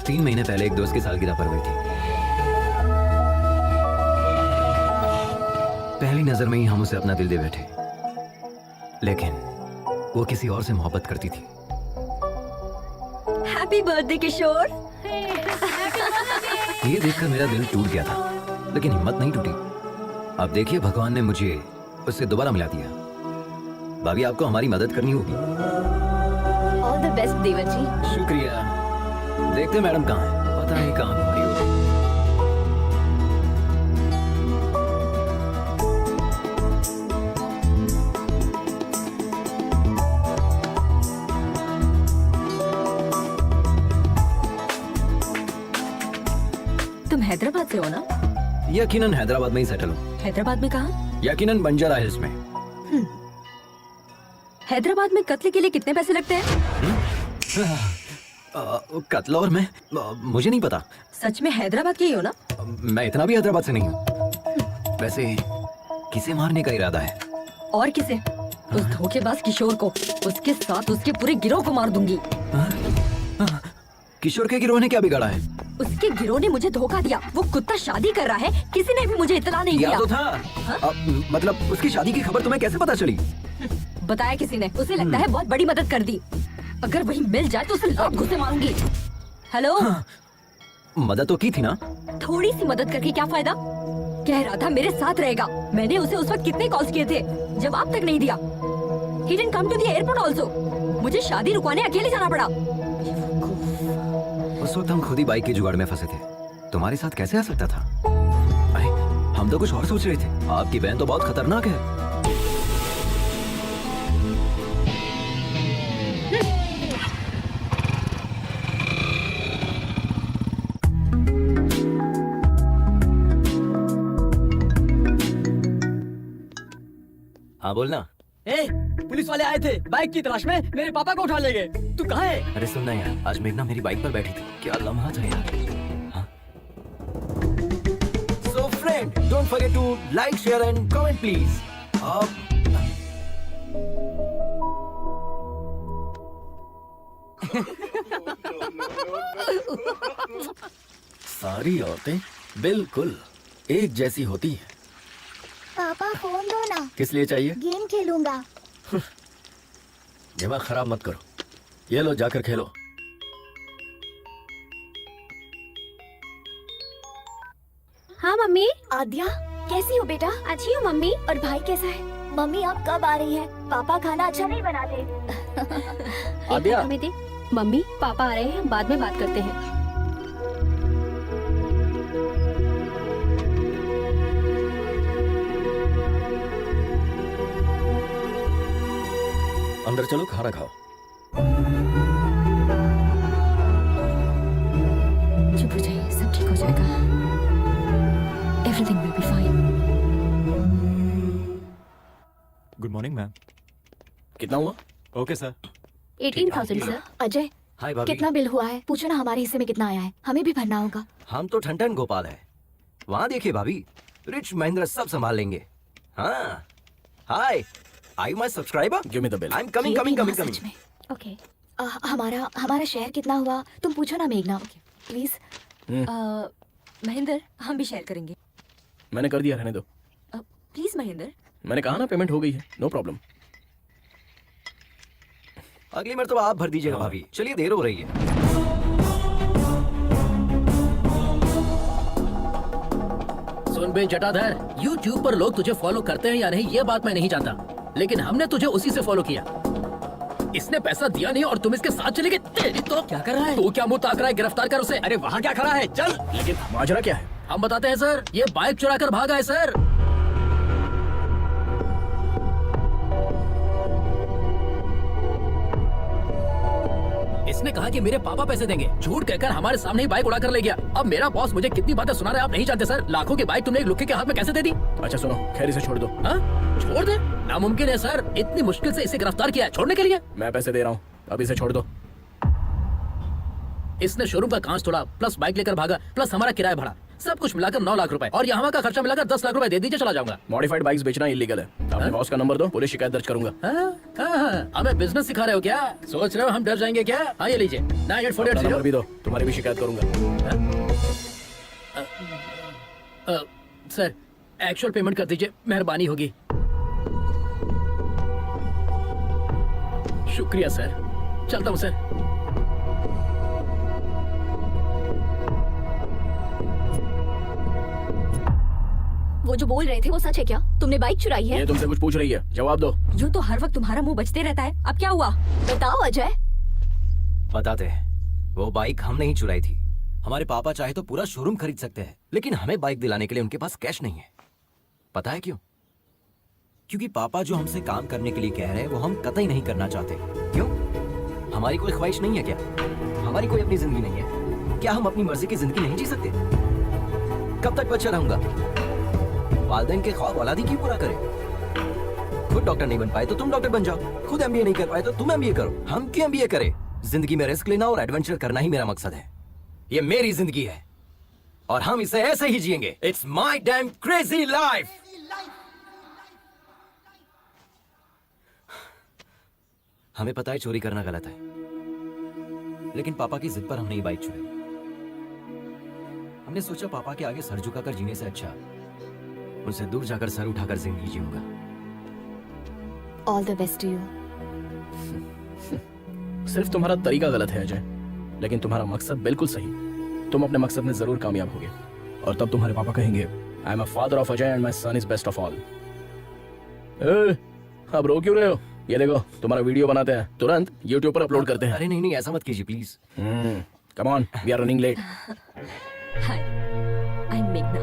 3 महीने पहले एक दोस्त की सालगिरह पर हुई थी। पहली नजर में ही हम उसे अपना दिल दे बैठे, लेकिन वो किसी और से मोहब्बत करती थी। हैप्पी बर्थडे किशोर। ये देखकर मेरा दिल टूट गया था, लेकिन हिम्मत नहीं टूटी। अब देखिए, भगवान ने मुझे उससे दोबारा मिला दिया। भाभी, आपको हमारी मदद करनी होगी। ऑल द बेस्ट देवर जी। शुक्रिया। देखते मैडम कहाँ है, पता नहीं कहाँ घूम रही होगी। तुम हैदराबाद से हो ना? यकीनन हैदराबाद में ही सेटल हूँ। हैदराबाद में कहाँ? यकीनन बंजारा हिल्स में। हैदराबाद में कत्ल के लिए कितने पैसे लगते हैं? कत्ला और मैं मुझे नहीं पता। सच में हैदराबाद के ही हो ना? मैं इतना भी हैदराबाद से नहीं हूँ। वैसे किसे मारने का इरादा है? और किसे? उस धोखेबाज किशोर को, उसके साथ उसके पूरे गिरोह को मार दूंगी। किशोर के गिरोह ने क्या बिगाड़ा है? उसके गिरोह ने मुझे धोखा दिया। वो कुत्ता शादी कर रहा है, किसी ने भी मुझे इत्तला नहीं या दिया। तो था। मतलब उसकी शादी की खबर तुम्हें कैसे पता चली? बताया किसी ने। उसे लगता है बहुत बड़ी मदद कर दी। अगर वही मिल जाए तो उसे लात घुसे मारूंगी। हेलो। मदद तो की थी ना? थोड़ी सी मदद करके क्या फायदा? कह रहा था मेरे साथ रहेगा। मैंने उसे उस वक्त कितने कॉल्स किए थे, जवाब तक नहीं दिया। He didn't come to the airport also. मुझे शादी रुकवाने अकेले जाना पड़ा। उस वक्त हम खुद ही बाइक के जुगाड़ में फंसे थे। तुम्हारे साथ कैसे आ सकता था? अरे हम तो कुछ और सोच रहे थे। आपकी बहन तो बहुत खतरनाक है। हाँ बोलना। ए, पुलिस वाले आए थे बाइक की तलाश में, मेरे पापा को उठा ले गए। तू कहाँ है? अरे सुनना यार, आज मेघना मेरी बाइक पर बैठी थी। क्या लम्हा था यार। So friend, don't forget to like, share and comment please. सारी औरतें बिल्कुल एक जैसी होती हैं। पापा फोन दो ना, किस लिए चाहिए? गेम खेलूंगा। दिमाग खराब मत करो। ये लो, जाकर खेलो। हाँ मम्मी। आद्या कैसी हो बेटा? अच्छी हूँ मम्मी। और भाई कैसा है? मम्मी आप कब आ रही हैं? पापा खाना अच्छा नहीं बनाते। आद्या। हमें दे। मम्मी पापा आ रहे हैं, हम बाद में बात करते हैं। अंदर चलो, खाना खाओ। चुप हो जाइए, सब ठीक हो जाएगा। Everything will be fine. Good morning ma'am. कितना हुआ? Okay sir. 18,000 सर। अजय हाय भाभी। कितना बिल हुआ है? पूछो ना हमारे हिस्से में कितना आया है, हमें भी भरना होगा। हम तो ठंडन गोपाल है। वहाँ देखिए भाभी, रिच महेंद्र सब संभाल लेंगे। हाँ। हाय, Are you my subscriber? Give me the bill. I'm coming, ये coming, भी coming, वहाँ coming. सच में। ओके। हमारा शेयर कितना हुआ? तुम पूछो ना मेघना, प्लीज। महेंद्र, हम भी शेयर करेंगे। मैंने कर दिया, रहने दो। प्लीज महेंद्र। मैंने कहा ना पेमेंट हो गई है, नो प्रॉब्लम। अगली मर्तबा आप भर दीजिएगा भाभी। चलिए देर हो रही है। सुन बे जटाधर, YouTube पर लोग तुझे फॉलो करते हैं या नहीं ये बात मैं नहीं जानता, लेकिन हमने तुझे उसी से फॉलो किया। इसने पैसा दिया नहीं और तुम इसके साथ चले गए। तेरी तो क्या कर रहा है? तू क्या मुंह ताक रहा है? गिरफ्तार कर उसे। अरे वहाँ क्या खड़ा है? चल। लेकिन माजरा क्या है? हम बताते हैं सर, ये बाइक चुरा कर भागा है सर। इसने कहा कि मेरे पापा पैसे देंगे, झूठ कहकर हमारे सामने ही बाइक उड़ा कर ले गया। अब मेरा बॉस मुझे कितनी बातें सुना रहा है आप नहीं जानते सर। लाखों की बाइक तुमने एक लुक्के के हाथ में कैसे दे दी? अच्छा सुनो, खैर इसे छोड़ दो। हाँ? छोड़ दे? नामुमकिन है सर, इतनी मुश्किल से इसे गिरफ्तार किया है, छोड़ने के लिए? मैं पैसे दे रहा हूँ, अब इसे छोड़ दो। इसने शोरूम का कांच तोड़ा, प्लस बाइक लेकर भागा, प्लस हमारा किराया भरा, सब कुछ मिलाकर 9 लाख रुपए, और यहाँ का खर्चा मिलाकर 10 लाख रुपए दे दीजिए, चला जाऊंगा। मॉडिफाइड बाइक्स बेचना इलीगल है। अपने बॉस का नंबर दो, पुलिस शिकायत दर्ज करूंगा। हमें बिजनेस सिखा रहे हो क्या? सोच रहे हो हम डर जाएंगे क्या? हाँ ये लीजिए, 9848 नंबर भी दो, तुम्हारी भी शिकायत करूंगा। सर एक्चुअल पेमेंट कर दीजिए, मेहरबानी होगी। शुक्रिया सर, चलता हूँ सर। वो जो बोल रहे थे वो सच है क्या? तुमने बाइक चुराई है? ये तुमसे कुछ पूछ रही है, जवाब दो। यूँ तो हर वक्त तुम्हारा मुंह बचते रहता है, अब क्या हुआ? बताओ अजय। बताते हैं, वो बाइक हमने ही चुराई थी। हमारे पापा चाहे तो पूरा शोरूम खरीद सकते हैं, लेकिन हमें बाइक दिलाने के लिए उनके पास कैश नहीं है। पता है क्यों? क्योंकि पापा जो हमसे काम करने के लिए कह रहे हैं वो हम कतई नहीं करना चाहते। क्यों? हमारी कोई ख्वाहिश नहीं है क्या? हमारी कोई अपनी जिंदगी नहीं है क्या? हम अपनी मर्जी की जिंदगी नहीं जी सकते? कब तक बच्चा रहूंगा? वालिदैन के ख्वाब औलादी क्यों पूरा करे? खुद डॉक्टर नहीं बन पाए तो तुम डॉक्टर बन जाओ, खुद एमबीए नहीं कर पाए तो तुम एमबीए करो। हम क्यों एमबीए करें? जिंदगी में रिस्क लेना और एडवेंचर करना ही मेरा मकसद है। ये मेरी जिंदगी है और हम इसे ऐसे ही जिएंगे। It's my dam crazy life. हमें पता है चोरी करना गलत है, लेकिन पापा की जिद पर हमने ये बाइक चुनी। हमने सोचा पापा के आगे सर झुकाकर जीने से अच्छा उनसे दूर जाकर सर उठाकर जिंदगी जीऊंगा। All the best to you. सिर्फ तुम्हारा तरीका गलत है अजय, लेकिन तुम्हारा मकसद बिल्कुल सही। तुम अपने मकसद में जरूर कामयाब होगे और तब तुम्हारे पापा कहेंगे I am a father of Ajay and my son is best of all. अब रो क्यों रहे हो? ये देखो तुम्हारा वीडियो बनाते हैं, तुरंत YouTube पर अपलोड करते हैं। अरे नहीं नहीं, ऐसा मत कीजिए please. Come on, we are running late. Hi, I am मेघना।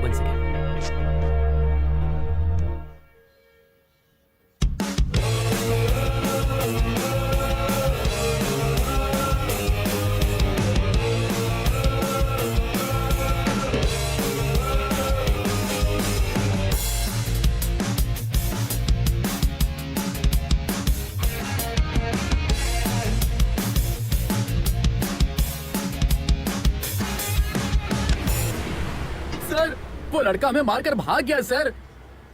One second. सर वो लड़का हमें मारकर भाग गया सर।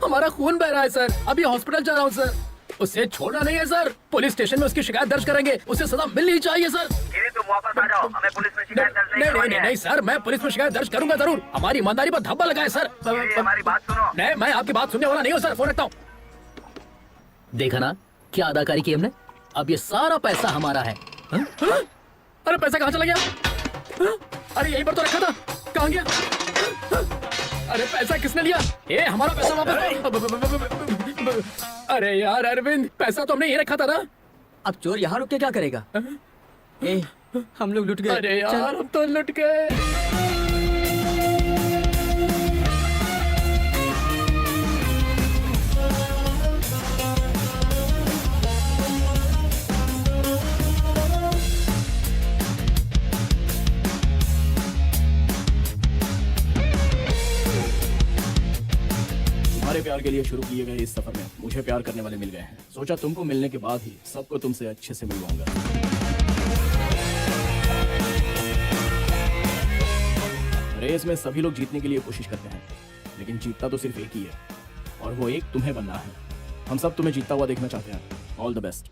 हमारा खून बह रहा है सर। अभी हॉस्पिटल जा रहा हूँ सर। उसे छोड़ना नहीं है सर। पुलिस स्टेशन में उसकी शिकायत दर्ज करेंगे। उसे सजा मिलनी चाहिए सर। तुम वापस आ जाओ, हमें पुलिस में शिकायत दर्ज नहीं नहीं नहीं नहीं सर, मैं पुलिस में शिकायत दर्ज करूंगा जरूर। हमारी ईमानदारी पर धब्बा लगाए सर। हमारी बात सुनो। नहीं, मैं आपकी बात सुनने वाला नहीं हूँ सर। फोन रखता हूँ। देखा ना क्या अदाकारी की हमने। अब ये सारा पैसा हमारा है। हा? हा? अरे पैसा कहाँ चला गया? हा? अरे यहीं पर तो रखा था, कहाँ गया? हा? अरे पैसा किसने लिया? ये हमारा पैसा वापस। अरे यार अरविंद, पैसा तो हमने ये रखा था ना। अब चोर यहाँ रुक के क्या करेगा? ए, हम लोग लुट गए। अरे यार हम तो लुट गए। तुम्हारे प्यार के लिए शुरू किए गए इस सफर में मुझे प्यार करने वाले मिल गए हैं। सोचा तुमको मिलने के बाद ही सबको तुमसे अच्छे से मिलवाऊंगा। रेस में सभी लोग जीतने के लिए कोशिश करते हैं, लेकिन जीतता तो सिर्फ एक ही है और वो एक तुम्हें बनना है। हम सब तुम्हें जीतता हुआ देखना चाहते हैं। All the best.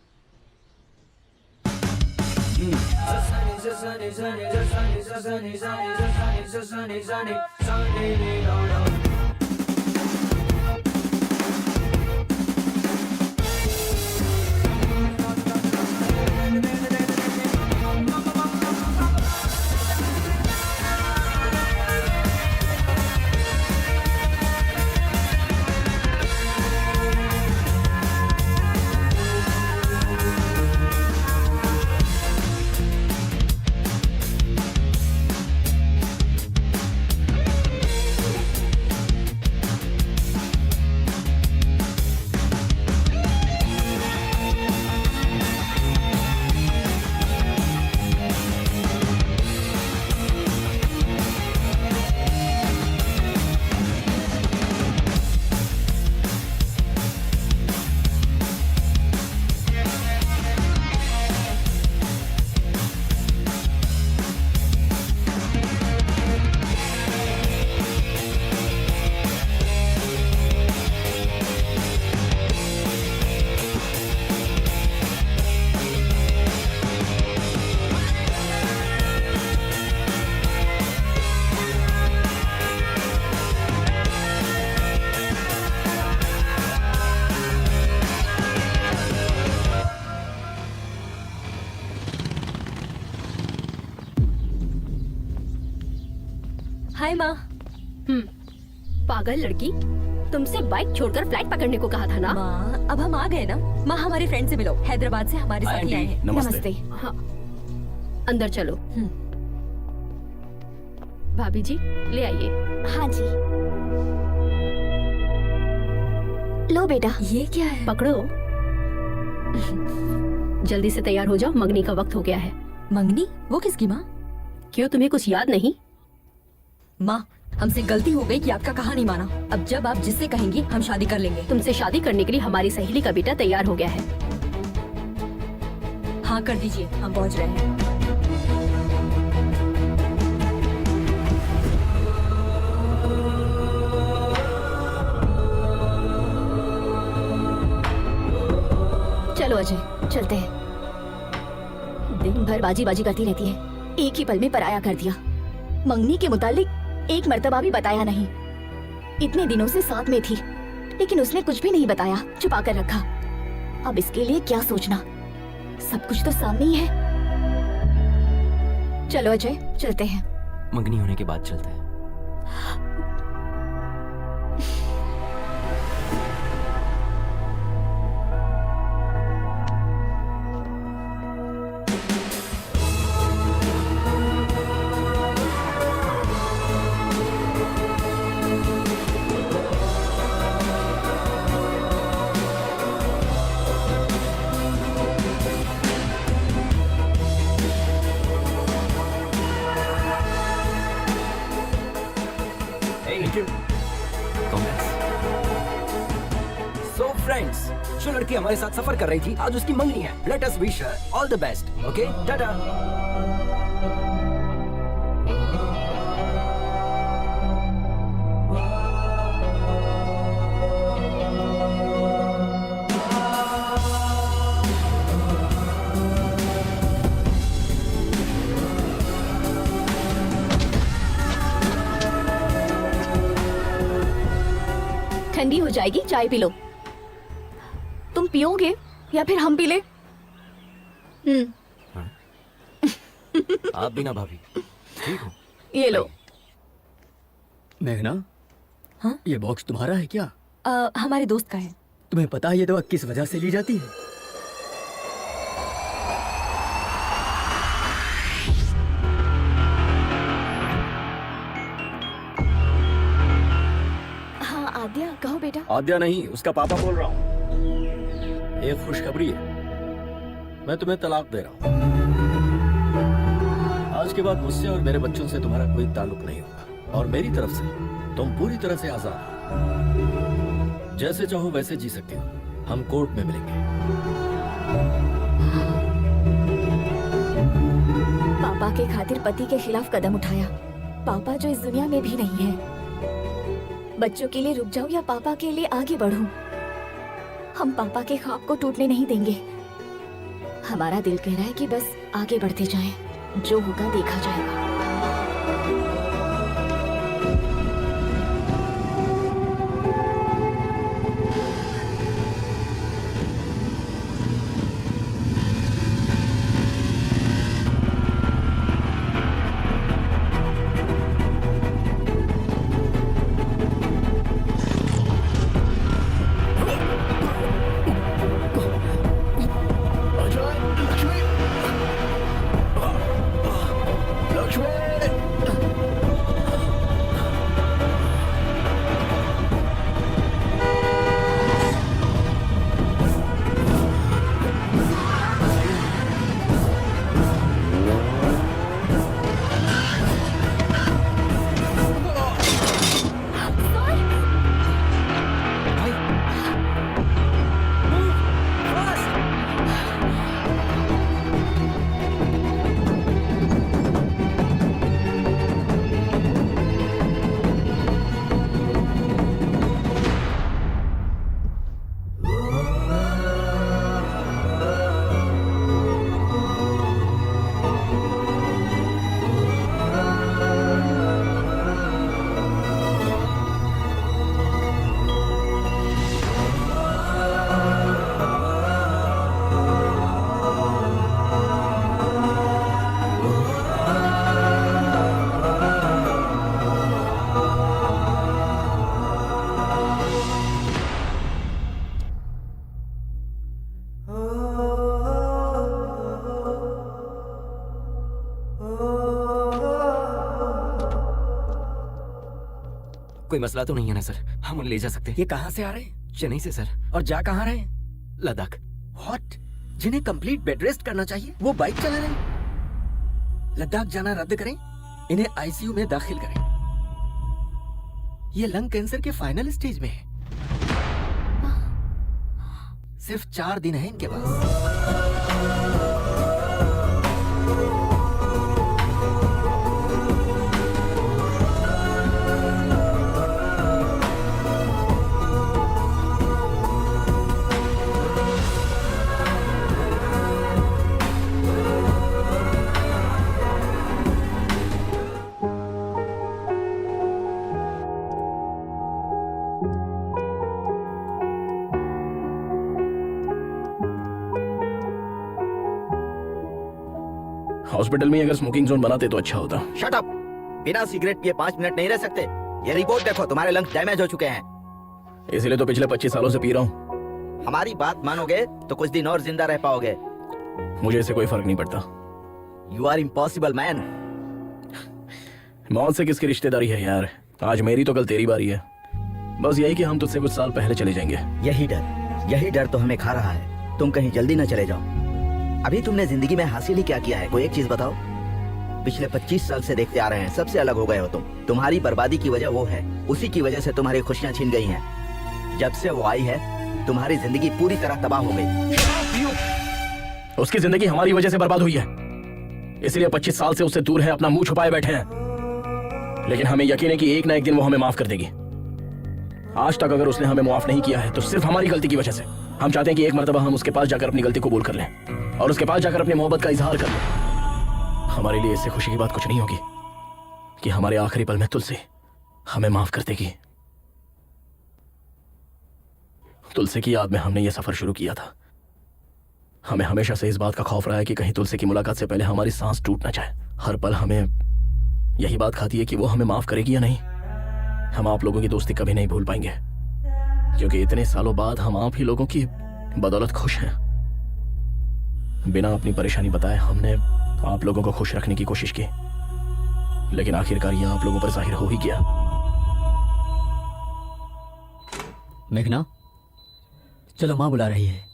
हाय माँ। पागल लड़की, तुमसे बाइक छोड़कर फ्लाइट पकड़ने को कहा था ना। माँ अब हम आ गए ना। माँ हमारे फ्रेंड से मिलो, हैदराबाद से हमारे साथ ही आए हैं। नमस्ते। हाँ, अंदर चलो। भाभी जी ले आइए। हाँ जी। लो बेटा। ये क्या है? पकड़ो। जल्दी से तैयार हो जाओ, मंगनी का वक्त हो गया है। मंगनी? वो किसकी माँ? क्यों, तुम्हें कुछ याद नहीं? माँ हमसे गलती हो गई कि आपका कहा नहीं माना। अब जब आप जिससे कहेंगी हम शादी कर लेंगे। तुमसे शादी करने के लिए हमारी सहेली का बेटा तैयार हो गया है। हाँ हाँ कर दीजिए, हम पहुंच रहे हैं। चलो अजय, चलते हैं। दिन भर बाजी बाजी करती रहती है, एक ही पल में पराया कर दिया। मंगनी के मुतालिक एक मर्तबा भी बताया नहीं। इतने दिनों से साथ में थी, लेकिन उसने कुछ भी नहीं बताया, छुपा कर रखा। अब इसके लिए क्या सोचना, सब कुछ तो सामने ही है। चलो अजय, चलते हैं। मंगनी होने के बाद चलते हैं। So friends, जो लड़की हमारे साथ सफर कर रही थी, आज उसकी मंगनी है। Let us wish her all the best. Okay? Tata. ठंडी हो जाएगी, चाय पी लो। तुम पियोगे या फिर हम पी ले? आप भी ना भाभी, ठीक हो? ये लो। मेघना, हाँ? ये बॉक्स तुम्हारा है क्या? हमारे दोस्त का है। तुम्हें पता है ये दवा किस वजह से ली जाती है? हाँ आद्या, कहो बेटा। आद्या नहीं, उसका पापा बोल रहा हूँ। एक खुशखबरी है, मैं तुम्हें तलाक दे रहा हूँ। आज के बाद मुझसे और मेरे बच्चों से तुम्हारा कोई ताल्लुक नहीं होगा, और मेरी तरफ से तुम पूरी तरह से आजाद हो। जैसे चाहो वैसे जी सकते हो। हम कोर्ट में मिलेंगे। पापा के खातिर पति के खिलाफ कदम उठाया। पापा जो इस दुनिया में भी नहीं है। बच्चों के लिए रुक जाऊं या पापा के लिए आगे बढ़ूं? हम पापा के ख्वाब को टूटने नहीं देंगे। हमारा दिल कह रहा है कि बस आगे बढ़ते जाएं, जो होगा देखा जाएगा। कोई मसला तो नहीं है ना सर? हम उन्हें ले जा सकते हैं। ये कहाँ से आ रहे हैं? चेन्नई से सर। और जा कहाँ रहे हैं? लद्दाख। व्हाट? जिन्हें कंप्लीट बेड रेस्ट करना चाहिए वो बाइक चला रहे हैं। लद्दाख जाना रद्द करें, इन्हें आईसीयू में दाखिल करें। ये लंग कैंसर के फाइनल स्टेज में है। सिर्फ 4 दिन है इनके पास। हॉस्पिटल में अगर स्मोकिंग जोन बनाते तो अच्छा होता। Shut up. बिना सिगरेट पिए 5 मिनट नहीं रह सकते। ये रिपोर्ट देखो, तुम्हारे लंग्स डैमेज हो चुके हैं। इसीलिए तो पिछले 25 सालों से पी रहा हूँ। हमारी बात मानोगे तो कुछ दिन और जिंदा रह पाओगे। मुझे इससे कोई फर्क नहीं पड़ता। You are impossible man. मौत से किसकी रिश्तेदारी है यार? आज मेरी तो कल तेरी बारी है। बस यही कि हम तुझसे कुछ साल पहले चले जाएंगे। यही डर तो हमें खा रहा है। तुम कहीं जल्दी न चले जाओ। अभी तुमने जिंदगी में हासिल ही क्या किया है? कोई एक चीज बताओ। पिछले 25 साल से देखते आ रहे हैं, सबसे अलग हो गए हो तुम। तुम्हारी बर्बादी की वजह वो है, उसी की वजह से तुम्हारी खुशियां छीन गई हैं। जब से वो आई है तुम्हारी जिंदगी पूरी तरह तबाह हो गई। उसकी जिंदगी हमारी वजह से बर्बाद हुई है, इसलिए 25 साल से उससे दूर है, अपना मुंह छुपाए बैठे हैं। लेकिन हमें यकीन है कि एक ना एक दिन वो हमें माफ कर देगी। आज तक अगर उसने हमें माफ नहीं किया है तो सिर्फ हमारी गलती की वजह से। हम चाहते हैं कि एक मर्तबा हम उसके पास जाकर अपनी गलती कबूल कर लें और उसके पास जाकर अपनी मोहब्बत का इजहार कर लें। हमारे लिए इससे खुशी की बात कुछ नहीं होगी कि हमारे आखिरी पल में तुलसी हमें माफ कर देगी। तुलसी की याद में हमने ये सफर शुरू किया था। हमें हमेशा से इस बात का खौफ रहा है कि कहीं तुलसी की मुलाकात से पहले हमारी सांस टूट ना जाए। हर पल हमें यही बात खाती है कि वो हमें माफ करेगी या नहीं। हम आप लोगों की दोस्ती कभी नहीं भूल पाएंगे, क्योंकि इतने सालों बाद हम आप ही लोगों की बदौलत खुश हैं। बिना अपनी परेशानी बताए हमने आप लोगों को खुश रखने की कोशिश की, लेकिन आखिरकार ये आप लोगों पर जाहिर हो ही गया। मेघना, चलो माँ बुला रही है।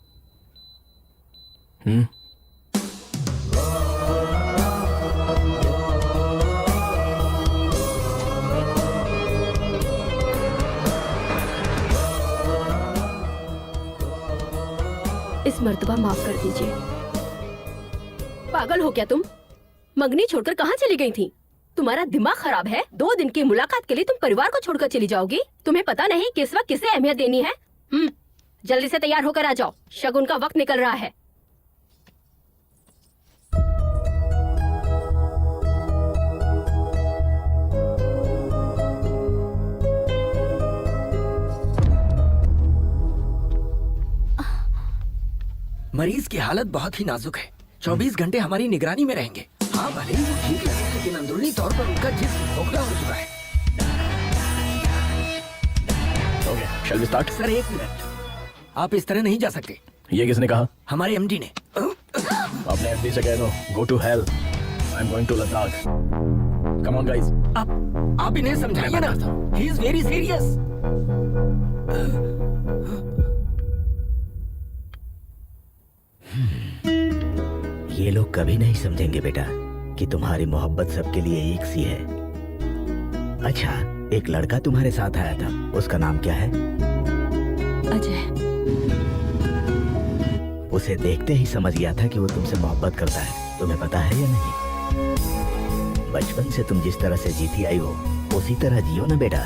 इस मर्तबा माफ कर दीजिए। पागल हो क्या तुम? मंगनी छोड़कर कहाँ चली गई थी? तुम्हारा दिमाग खराब है? 2 दिन की मुलाकात के लिए तुम परिवार को छोड़कर चली जाओगी? तुम्हें पता नहीं किस वक्त किसे अहमियत देनी है? जल्दी से तैयार होकर आ जाओ, शगुन का वक्त निकल रहा है। मरीज की हालत बहुत ही नाजुक है। 24 घंटे हमारी निगरानी में रहेंगे। हाँ, भले ही वो ठीक लगे, लेकिन अंदरूनी तौर पर उनका जिस्म खोखला हो चुका है। Okay, shall we start? Sir 1 minute, आप इस तरह नहीं जा सकते। ये किसने कहा? हमारे एमडी ने। अपने एमडी से कह दो, go to hell, I am going to Ladakh. Come on guys. आप इन्हें समझाइए ना, ही इज वेरी सीरियस। ये लोग कभी नहीं समझेंगे बेटा कि तुम्हारी मोहब्बत सबके लिए एक सी है। अच्छा, एक लड़का तुम्हारे साथ आया था, उसका नाम क्या है? अजय। उसे देखते ही समझ गया था कि वो तुमसे मोहब्बत करता है। तुम्हें पता है या नहीं? बचपन से तुम जिस तरह से जीती आई हो उसी तरह जियो ना बेटा।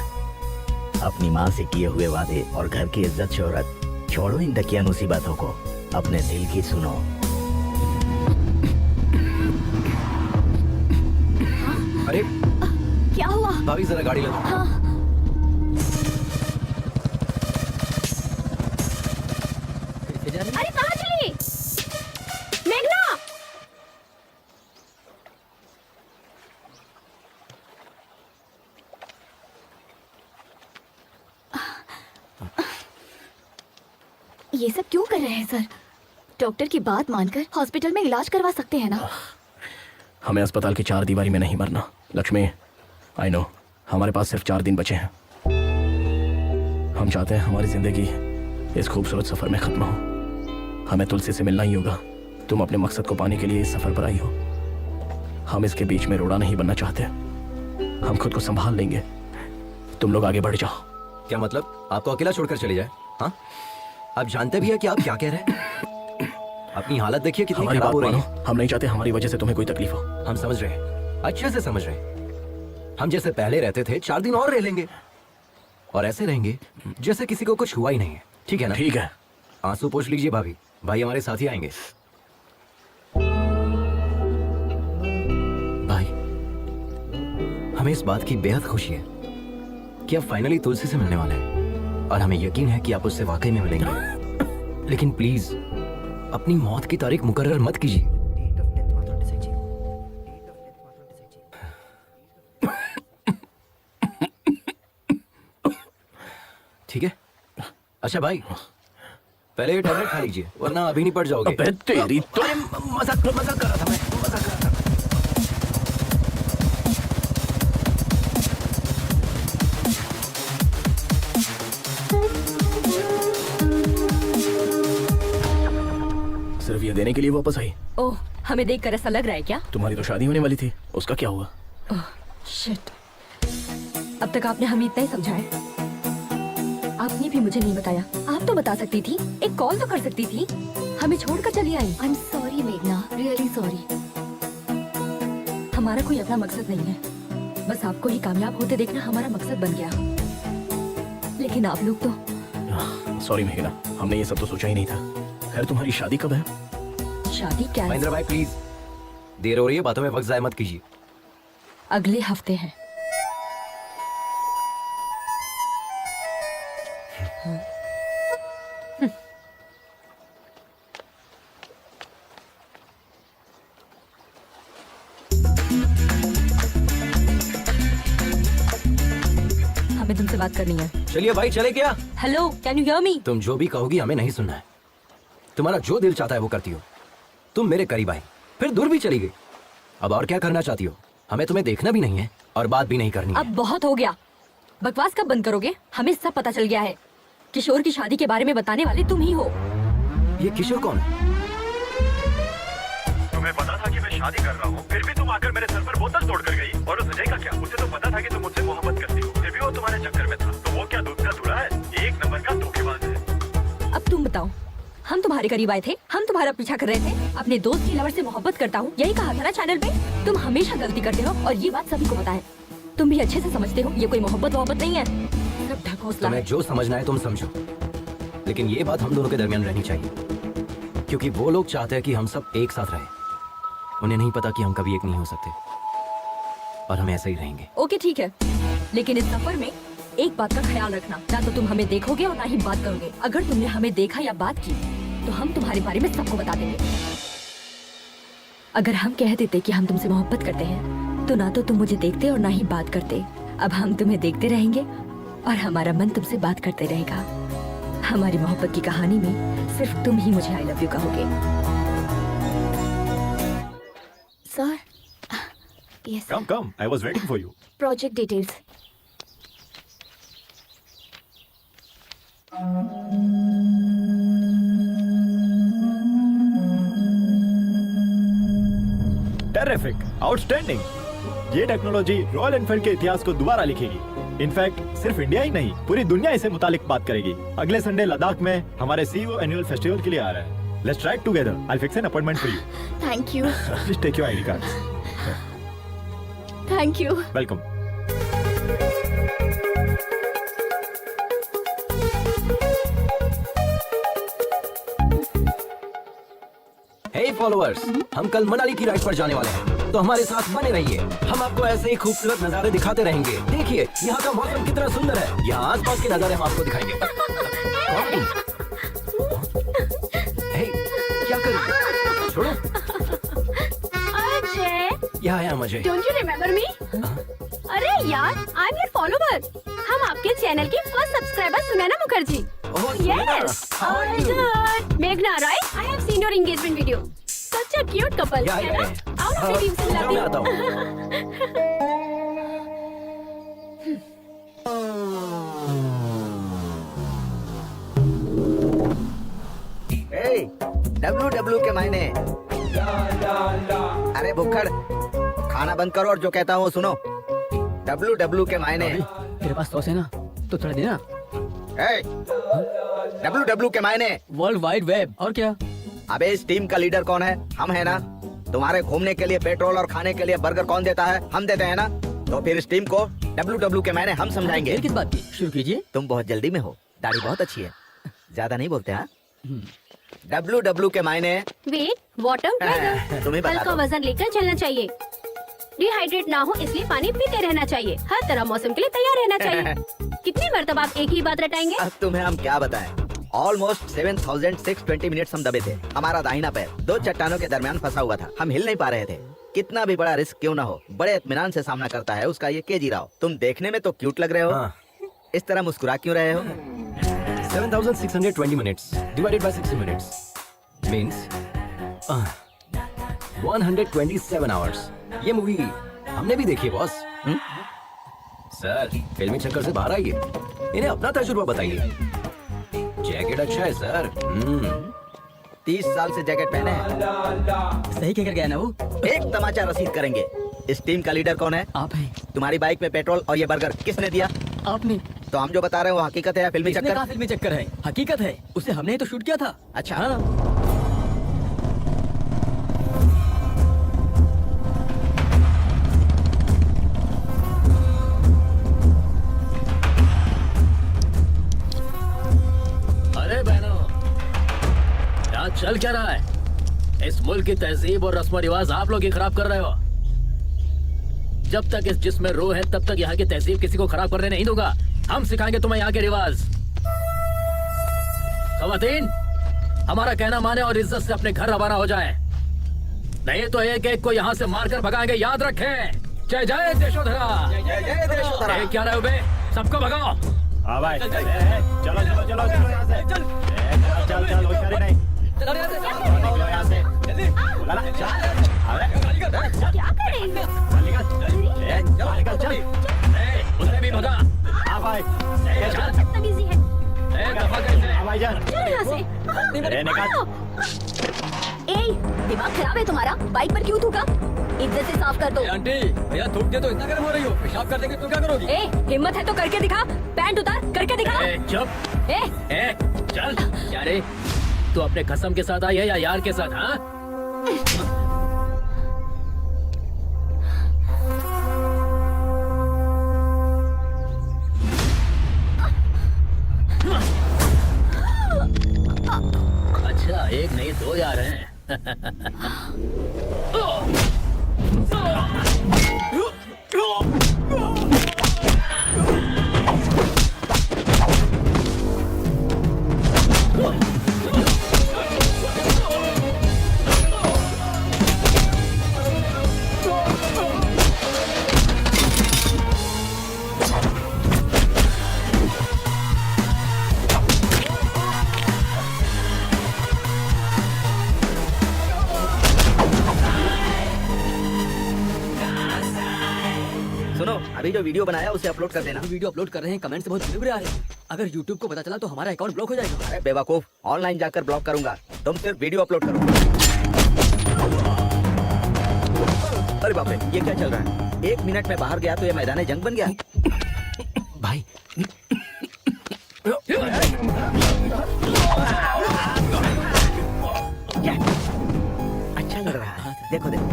अपनी माँ से किए हुए वादे और घर की इज्जत शोहरत छोड़ो, इन दकियानूसी बातों को, अपने दिल की सुनो। अरे क्या हुआ? भाभी जरा गाड़ी लगा। हाँ। अरे कहाँ चली मेघना? ये सब क्यों कर रहे हैं सर? डॉक्टर की बात मानकर हॉस्पिटल में इलाज करवा सकते हैं ना? हमें अस्पताल की 4 दीवारी में नहीं मरना। लक्ष्मी, आई नो, हमारे पास सिर्फ 4 दिन बचे हैं। हम चाहते हैं हमारी जिंदगी इस खूबसूरत सफर में खत्म हो। हमें तुलसी से मिलना ही होगा। तुम अपने मकसद को पाने के लिए इस सफर पर आई हो। हम इसके बीच में रोड़ा नहीं बनना चाहते। हम खुद को संभाल लेंगे। तुम लोग आगे बढ़ जाओ। क्या मतलब? आपको अकेला छोड़कर चले जाए? हाँ, आप जानते भी हैं कि आप क्या कह रहे हैं? अपनी हालत देखिए कितनी हमारी खराब बात हो रही मानो, है। हम नहीं चाहते हमारी वजह से तुम्हें कोई तकलीफ हो। हम समझ रहे हैं, अच्छे से समझ रहे हैं। हम जैसे पहले रहते थे 4 दिन और रह लेंगे, और ऐसे रहेंगे जैसे किसी को कुछ हुआ ही नहीं है। ठीक है ना? ठीक है। आंसू पोंछ लीजिए भाभी, भाई हमारे साथ ही आएंगे। भाई, हमें इस बात की बेहद खुशी है कि आप फाइनली तुलसी से मिलने वाले हैं, और हमें यकीन है कि आप उससे वाकई में मिलेंगे। लेकिन प्लीज अपनी मौत की तारीख मुकर्रर मत कीजिए। ठीक है? अच्छा भाई, पहले ये टैबलेट खा लीजिए, वरना अभी नहीं पड़ जाओगे। अबे तेरी तो अरे मजाक कर रहा था मैं, मजाक कर रहा था। सिर्फ ये देने के लिए वापस आई? ओह, हमें देखकर ऐसा लग रहा है क्या? तुम्हारी तो शादी होने वाली थी, उसका क्या हुआ? ओह, शिट। अब तक आपने हमें इतना ही समझाया, आपने भी मुझे नहीं बताया। आप तो बता सकती थी, एक कॉल तो कर सकती थी, हमें छोड़कर चली आई। आई एम सॉरी मेघना, रियली सॉरी। हमारा कोई अपना मकसद नहीं है, बस आपको ही कामयाब होते देखना हमारा मकसद बन गया। लेकिन आप लोग तो सॉरी मेघना, हमने ये सब तो सोचा ही नहीं था। खैर तुम्हारी शादी कब है? शादी क्या है? महेंद्र भाई प्लीज, देर हो रही है, बातों में वक्त जाया मत कीजिए। अगले हफ्ते है। हमें तुमसे बात करनी है। चलिए भाई, चले क्या? Hello, can you hear me? तुम जो भी कहोगी हमें नहीं सुनना है। तुम्हारा जो दिल चाहता है वो करती हो। तुम मेरे करीब आई, फिर दूर भी चली गई। अब और क्या करना चाहती हो? हमें तुम्हें देखना भी नहीं है और बात भी नहीं करनी है। अब बहुत हो गया, बकवास कब बंद करोगे? हमें सब पता चल गया है। किशोर की शादी के बारे में बताने वाले तुम ही हो। ये किशोर कौन है? तुम्हें पता था कि मैं शादी कर रहा हूँ, फिर भी तुम आकर मेरे सर पर बोतल तोड़ कर गई। और उस अजय का क्या? उसे तो पता था कि तुम मुझसे मोहब्बत करती हो, फिर भी वो तुम्हारे चक्कर में था। तो वो क्या दूध का धुला है? एक नंबर का धोखेबाज है। अब तुम बताओ, हम तुम्हारे करीब आए थे, हम तुम्हारा पीछा कर रहे थे। अपने दोस्त की लवर से मोहब्बत करता हूँ, यही कहा था ना चैनल पे। तुम हमेशा गलती करते हो और ये बात सभी को पता है। तुम भी अच्छे से समझते हो ये कोई मोहब्बत नहीं है, सब ढकोसला तुम्हें है। जो समझना है तुम समझो, लेकिन ये बात हम दोनों के दरमियान रहनी चाहिए, क्योंकि वो लोग चाहते हैं कि हम सब एक साथ रहें। उन्हें नहीं पता कि हम कभी एक नहीं हो सकते, और हम ऐसे ही रहेंगे। ओके ठीक है, लेकिन इस सफर में एक बात का ख्याल रखना, ना तो तुम हमें देखोगे और ना ही बात करोगे। अगर तुमने हमें देखा या बात की तो हम तुम्हारे बारे में सबको बता देंगे। अगर हम कह देते कि हम तुमसे मोहब्बत करते हैं तो ना तो तुम मुझे देखते और ना ही बात करते। अब हम तुम्हें देखते रहेंगे और हमारा मन तुमसे बात करते रहेगा। हमारी मोहब्बत की कहानी में सिर्फ तुम ही मुझे आई लव यू कहोगे। Sir, yes come come, I was waiting for you. Project details. Terrific, outstanding. ये टेक्नोलॉजी रॉयल एनफील्ड के इतिहास को दोबारा लिखेगी। इनफैक्ट सिर्फ इंडिया ही नहीं, पूरी दुनिया इसे मुतालिक बात करेगी। अगले संडे लद्दाख में हमारे सीईओ एनुअल फेस्टिवल के लिए आ रहा है। Let's try it together. I will fix an appointment for you. Thank you. Please take your ID cards. Thank you. Welcome. Hey followers, हम कल मनाली की राइड पर जाने वाले हैं, तो हमारे साथ बने रहिए। हम आपको ऐसे ही खूबसूरत नजारे दिखाते रहेंगे। देखिए यहाँ का मौसम कितना सुंदर है। यहाँ आसपास के नजारे हम आपको दिखाएंगे। कौन तुम? हे, क्या कर रही हो? छोड़ो। अजय, यहाँ आया मुझे। Don't you remember me? अरे यार, आई एम योर फॉलोवर। हम आपके चैनल की first subscriber Sunaina Mukherjee. Oh, Sunaina, Yes. how are you? Good. Meghna, right? I have seen your engagement video. Such a cute couple. Yeah, yeah, है yeah. ना? आओ ना, मेरी से मैं आता हूँ। WW के मायने। अरे भुक्खड़, खाना बंद करो और जो कहता हूँ सुनो। WW के मायने। तेरे पास सॉस है ना, तो थोड़ा देना। WW के मायने। World wide web. और क्या? अबे इस टीम का लीडर कौन है? हम है ना। तुम्हारे घूमने के लिए पेट्रोल और खाने के लिए बर्गर कौन देता है? हम देते हैं ना। तो फिर इस टीम को WW के मायने हम समझाएंगे। किस बात की? शुरू कीजिए। तुम बहुत जल्दी में हो, दाढ़ी बहुत अच्छी है, ज्यादा नहीं बोलते हाँ? WW के मायने वेट वाटर वेदर। तुम्हें बता हल्का दो। वजन लेकर चलना चाहिए। डिहाइड्रेट ना हो इसलिए पानी पीते रहना चाहिए। हर तरह मौसम के लिए तैयार रहना चाहिए। कितनी मरतबा आप एक ही बात रटाएंगे? अब तुम्हें हम क्या बताएं? ऑलमोस्ट 7,620 मिनट्स हम दबे थे। हमारा दाहिना पैर 2 चट्टानों के दरमियान फंसा हुआ था। हम हिल नहीं पा रहे थे। कितना भी बड़ा रिस्क क्यों ना हो, बड़े इत्मीनान से सामना करता है उसका ये केजी राव। तुम देखने में तो क्यूट लग रहे हो। हाँ। इस तरह मुस्कुरा क्यों रहे हो? 7,620 minutes divided by 60 minutes means 127 hours. ये मूवी हमने भी देखी है बॉस। सर फिल्मी चक्कर से बाहर आइए, इन्हें अपना तजुर्बा बताइए। जैकेट अच्छा है सर। 30 साल से जैकेट पहने हैं। सही कहकर गया ना वो? एक तमाचा रसीद करेंगे। इस टीम का लीडर कौन है? आप हैं। तुम्हारी बाइक में पेट्रोल और ये बर्गर किसने दिया? आपने। तो हम जो बता रहे हैं वो हकीकत है या फिल्मी किसने चक्कर? कहा फिल्मी चक्कर है? हकीकत है, उसे हमने ही तो शूट किया था। अच्छा हाँ। अरे बहनों, यहाँ चल क्या रहा है? इस मुल्क की तहजीब और रस्म रिवाज आप लोग ही खराब कर रहे हो। जब तक इस जिस्म में रूह है तब तक यहाँ की तहजीब किसी को खराब करने नहीं दूंगा। हम सिखाएंगे तुम्हें यहाँ के रिवाज। ख़वातीन, हमारा कहना माने और इज्जत से अपने घर रवाना हो जाएं। नहीं तो एक एक को यहाँ से मारकर भगाएंगे, याद रखें। जय जय देशोधरा। जय देशोधरा। ए, क्या रहे हो बे? सबको भगाओ। हाँ भाई, चलो चलो चलो चलो यहाँ से। चल चल होशियारी नहीं। निकलो यहाँ से। बोला ना, चल। क्या करेंगे? चल निकल चल। ए, उसे भी भगा। हाँ भाई। ए, चल। बदतमीजी है। ए, दफा कर इसे। हाँ भाई जान। चलो यहाँ से। अरे निकल। ए, दिमाग खराब है तुम्हारा? बाइक पर क्यों थूका? इज्जत से साफ कर दो। आंटी, भैया थूक दिया तो इतना गर्म हो रही हो? पेशाब कर देंगे तो क्या करोगी? ए, हिम्मत है तो करके दिखा। पैंट उतार, करके दिखा। ए, चुप। ए, ए, चल। क्या रे, तू अपने कसम के साथ आई है या यार के साथ? हाँ, अच्छा एक नहीं दो यार हैं। सुनो, अभी जो वीडियो बनाया उसे अपलोड कर देना। वीडियो अपलोड कर रहे हैं, कमेंट्स बहुत बुरे आ रहे हैं। अगर YouTube को पता चला तो हमारा अकाउंट ब्लॉक हो जाएगा। अरे बेवकूफ, ऑनलाइन जाकर ब्लॉक करूंगा। तुम सिर्फ वीडियो अपलोड करो। अरे बाप रे, ये क्या चल रहा है? 1 मिनट में बाहर गया तो ये मैदान जंग बन गया। भाई अच्छा लग रहा है। देखो देखो।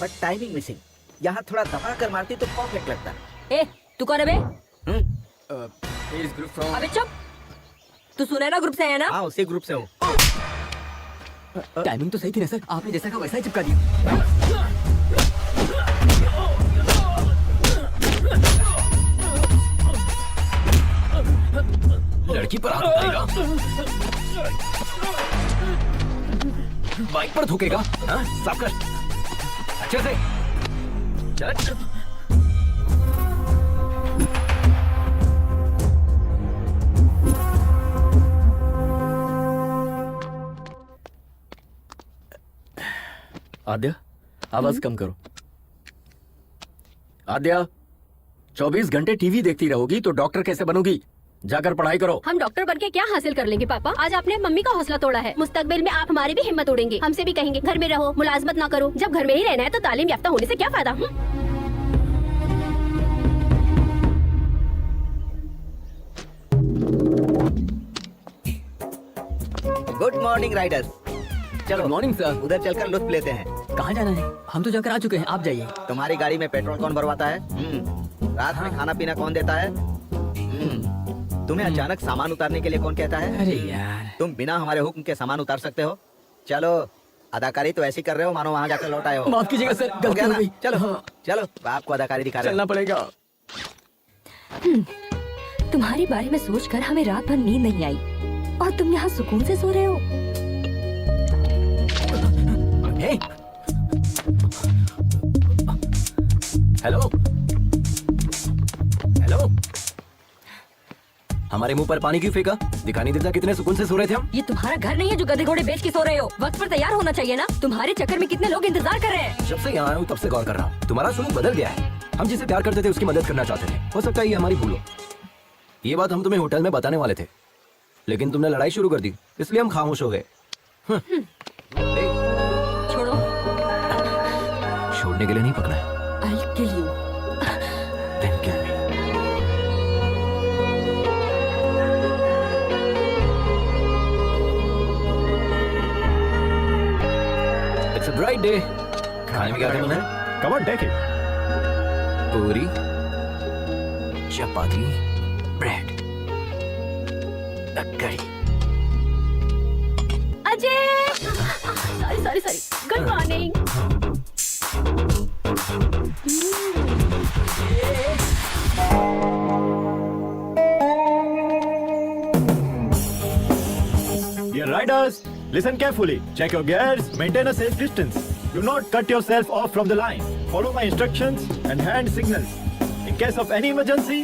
But timing missing. यहाँ थोड़ा दबा कर मारती तो परफेक्ट लगता। ए, तू कौन है बे? इस ग्रुप फ्रॉम। अबे चुप। तू सुनैना ग्रुप से है ना? हाँ, उसी ग्रुप से हूँ। टाइमिंग तो सही थी ना सर, आपने जैसा कहा वैसा ही चिपका दिया। लड़की पर हाथ उठाएगा, बाइक पर थूकेगा। हाँ, साफ कर अच्छे से। चल। आद्या, आवाज कम करो। आद्या, 24 घंटे टीवी देखती रहोगी तो डॉक्टर कैसे बनोगी? जाकर पढ़ाई करो। हम डॉक्टर बनके क्या हासिल कर लेंगे पापा? आज आपने मम्मी का हौसला तोड़ा है, मुस्तकबिल में आप हमारी भी हिम्मत तोड़ेंगे। हमसे भी कहेंगे घर में रहो, मुलाजमत ना करो। जब घर में ही रहना है तो तालीम याफ्ता होने से क्या फायदा? Morning Riders. चलो मॉर्निंग सर। उधर चलकर लुत्फ लेते हैं। कहाँ जाना है? हम तो जाकर आ चुके हैं, आप जाइए। तुम्हारी गाड़ी में पेट्रोल कौन भरवाता है? रात में खाना पीना कौन देता है? तुम्हें अचानक सामान उतारने के लिए कौन कहता है? अरे यार, तुम बिना हमारे हुक्म के सामान उतार सकते हो? चलो, अदाकारी तो ऐसी कर रहे हो मानो वहाँ जाकर लौट आए हो। माफ कीजिएगा सर, हो गलती गया हो ना? गई। चलो हाँ। चलो, आपको अदाकारी दिखा रहे चलना पड़ेगा। तुम्हारे बारे में सोचकर हमें रात भर नींद नहीं आई और तुम यहाँ सुकून से सो रहे हो। हे हेलो हेलो, हमारे मुंह पर पानी क्यों फेंका? दिखा नहीं देता कितने सुकून से सो रहे थे हम। ये तुम्हारा घर नहीं है जो गधे घोड़े बेच के सो रहे हो। वक्त पर तैयार होना चाहिए ना। तुम्हारे चक्कर में कितने लोग इंतजार कर रहे हैं। जब से यहाँ आया हूँ तब से गौर कर रहा हूँ, तुम्हारा सुलूक बदल गया है। हम जिसे प्यार करते थे उसकी मदद करना चाहते थे। हो सकता है ये हमारी भूल हो। ये बात हम तुम्हें होटल में बताने वाले थे, लेकिन तुमने लड़ाई शुरू कर दी, इसलिए हम खामोश हो गए। छोड़ो। छोड़ने के लिए नहीं पकड़ा है। I'll kill you. Then kill me. It's a bright day. खाने में क्या करना है? Come on, take it. पूरी, चपाती, ब्रेड, कड़ी। Ajay, sorry good morning. Dear riders, listen carefully. Check your gears. Maintain a safe distance. Do not cut yourself off from the line. Follow my instructions and hand signals. In case of any emergency,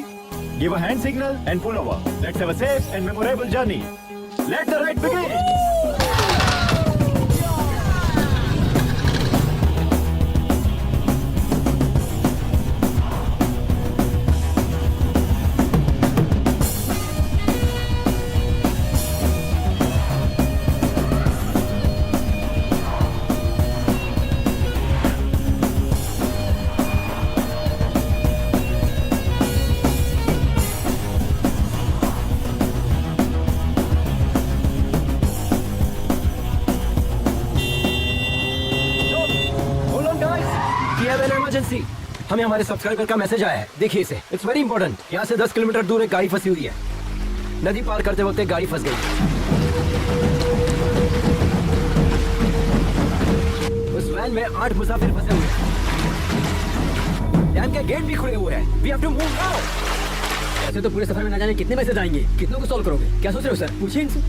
give a hand signal and pull over. Let's have a safe and memorable journey. Let the ride begin. Emergency, हमें हमारे subscriber का message आया है। देखिए इसे, it's very important. यहाँ से 10 kilometre दूर एक गाड़ी फंसी हुई है। नदी पार करते वक्त एक गाड़ी फंस गई। उस वैन में 8 मुसाफिर फंसे हुए हैं। डैम के गेट भी खुले हुए हैं। We have to move now. ऐसे तो पूरे सफर में ना जाने कितने मैसेज आएंगे, कितनों को सॉल्व करोगे? क्या सोच रहे हो सर? पूछिए इनसे।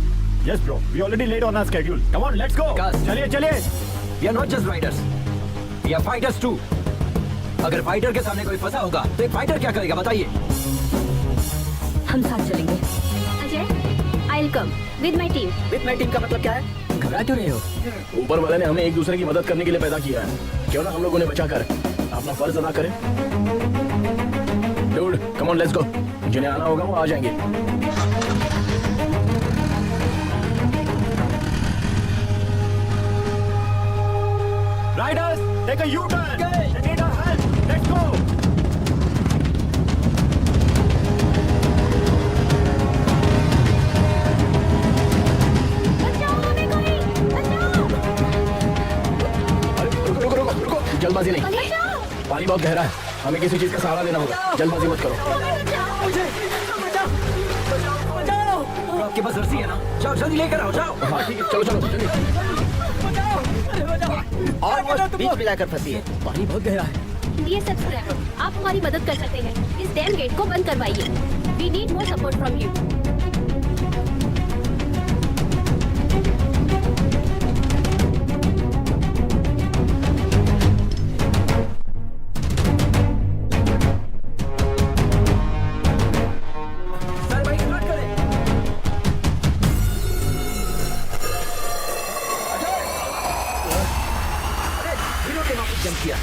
Yes, bro. We already late on our schedule. Come on, let's go. Cast. चलिए चलिए. We are not just riders. We are fighters too. अगर फाइटर के सामने कोई फंसा होगा तो एक फाइटर क्या करेगा बताइए? हम साथ चलेंगे। Ajay, I will come with my team. With my team का मतलब क्या है? घबरा क्यों रहे हो? ऊपर वाले ने हमें एक दूसरे की मदद करने के लिए पैदा किया है। क्यों ना हम लोग उन्हें बचा कर अपना फर्ज अदा करें। Dude, come on, let's go. जिन्हें आना होगा वो आ जाएंगे। Riders, take a U-turn. They need our help. Let's go. अरे रुको रुको रुको रुको, जल्दबाजी नहीं। पानी बहुत गहरा है, हमें किसी चीज का सहारा देना होगा। जल्दबाजी मत करो। आपके पास रस्सी है ना? जाओ जल्दी लेकर आओ, जाओ। हाँ ठीक है, चलो चलो चलिए। ऑलमोस्ट बीच में जाकर फंसी है। पानी बहुत गहरा है। ये सब्सक्राइबर, आप हमारी मदद कर सकते हैं। इस डैम गेट को बंद करवाइए। We need more support from you. Sir भाई स्टार्ट करें। अरे हीरो के वापस जंप किया।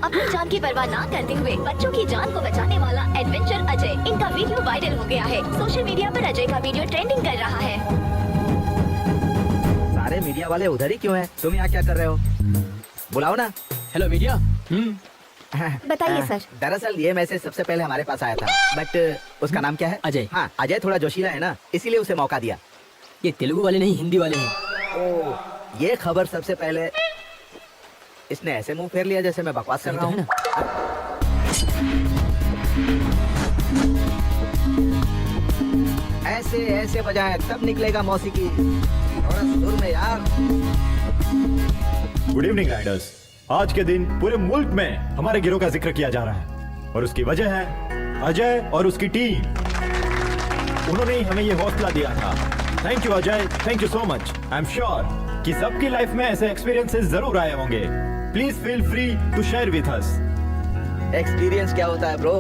अपनी जान की परवाह ना करते हुए बच्चों की जान को बचाने वाला एडवेंचर अजय, इनका वीडियो वायरल हो गया है। सोशल मीडिया पर अजय का वीडियो ट्रेंडिंग कर रहा है। सारे मीडिया वाले उधर ही क्यों हैं? तुम यहाँ क्या कर रहे हो? बुलाओ ना। Hello media. बताइए सर। दरअसल ये मैसेज सबसे पहले हमारे पास आया था, बट उसका नाम क्या है? अजय। हाँ, अजय थोड़ा जोशीला है ना, इसीलिए उसे मौका दिया। ये तेलुगु वाले नहीं, हिंदी वाले हैं। ओह, ये खबर सबसे पहले इसने ऐसे मुंह फेर लिया जैसे मैं बकवास कर रहा हूँ। ऐसे ऐसे बजाए तब निकलेगा मौसीकी। थोड़ा सुर में यार। Good evening Riders. आज के दिन पूरे मुल्क में हमारे गिरोह का जिक्र किया जा रहा है और उसकी वजह है अजय और उसकी टीम। उन्होंने ही हमें ये हौसला दिया था। Thank you Ajay, thank you so much. I am sure कि सबकी लाइफ में ऐसे एक्सपीरियंसेस जरूर आए होंगे। Please feel free to share with us. Experience क्या होता है ब्रो?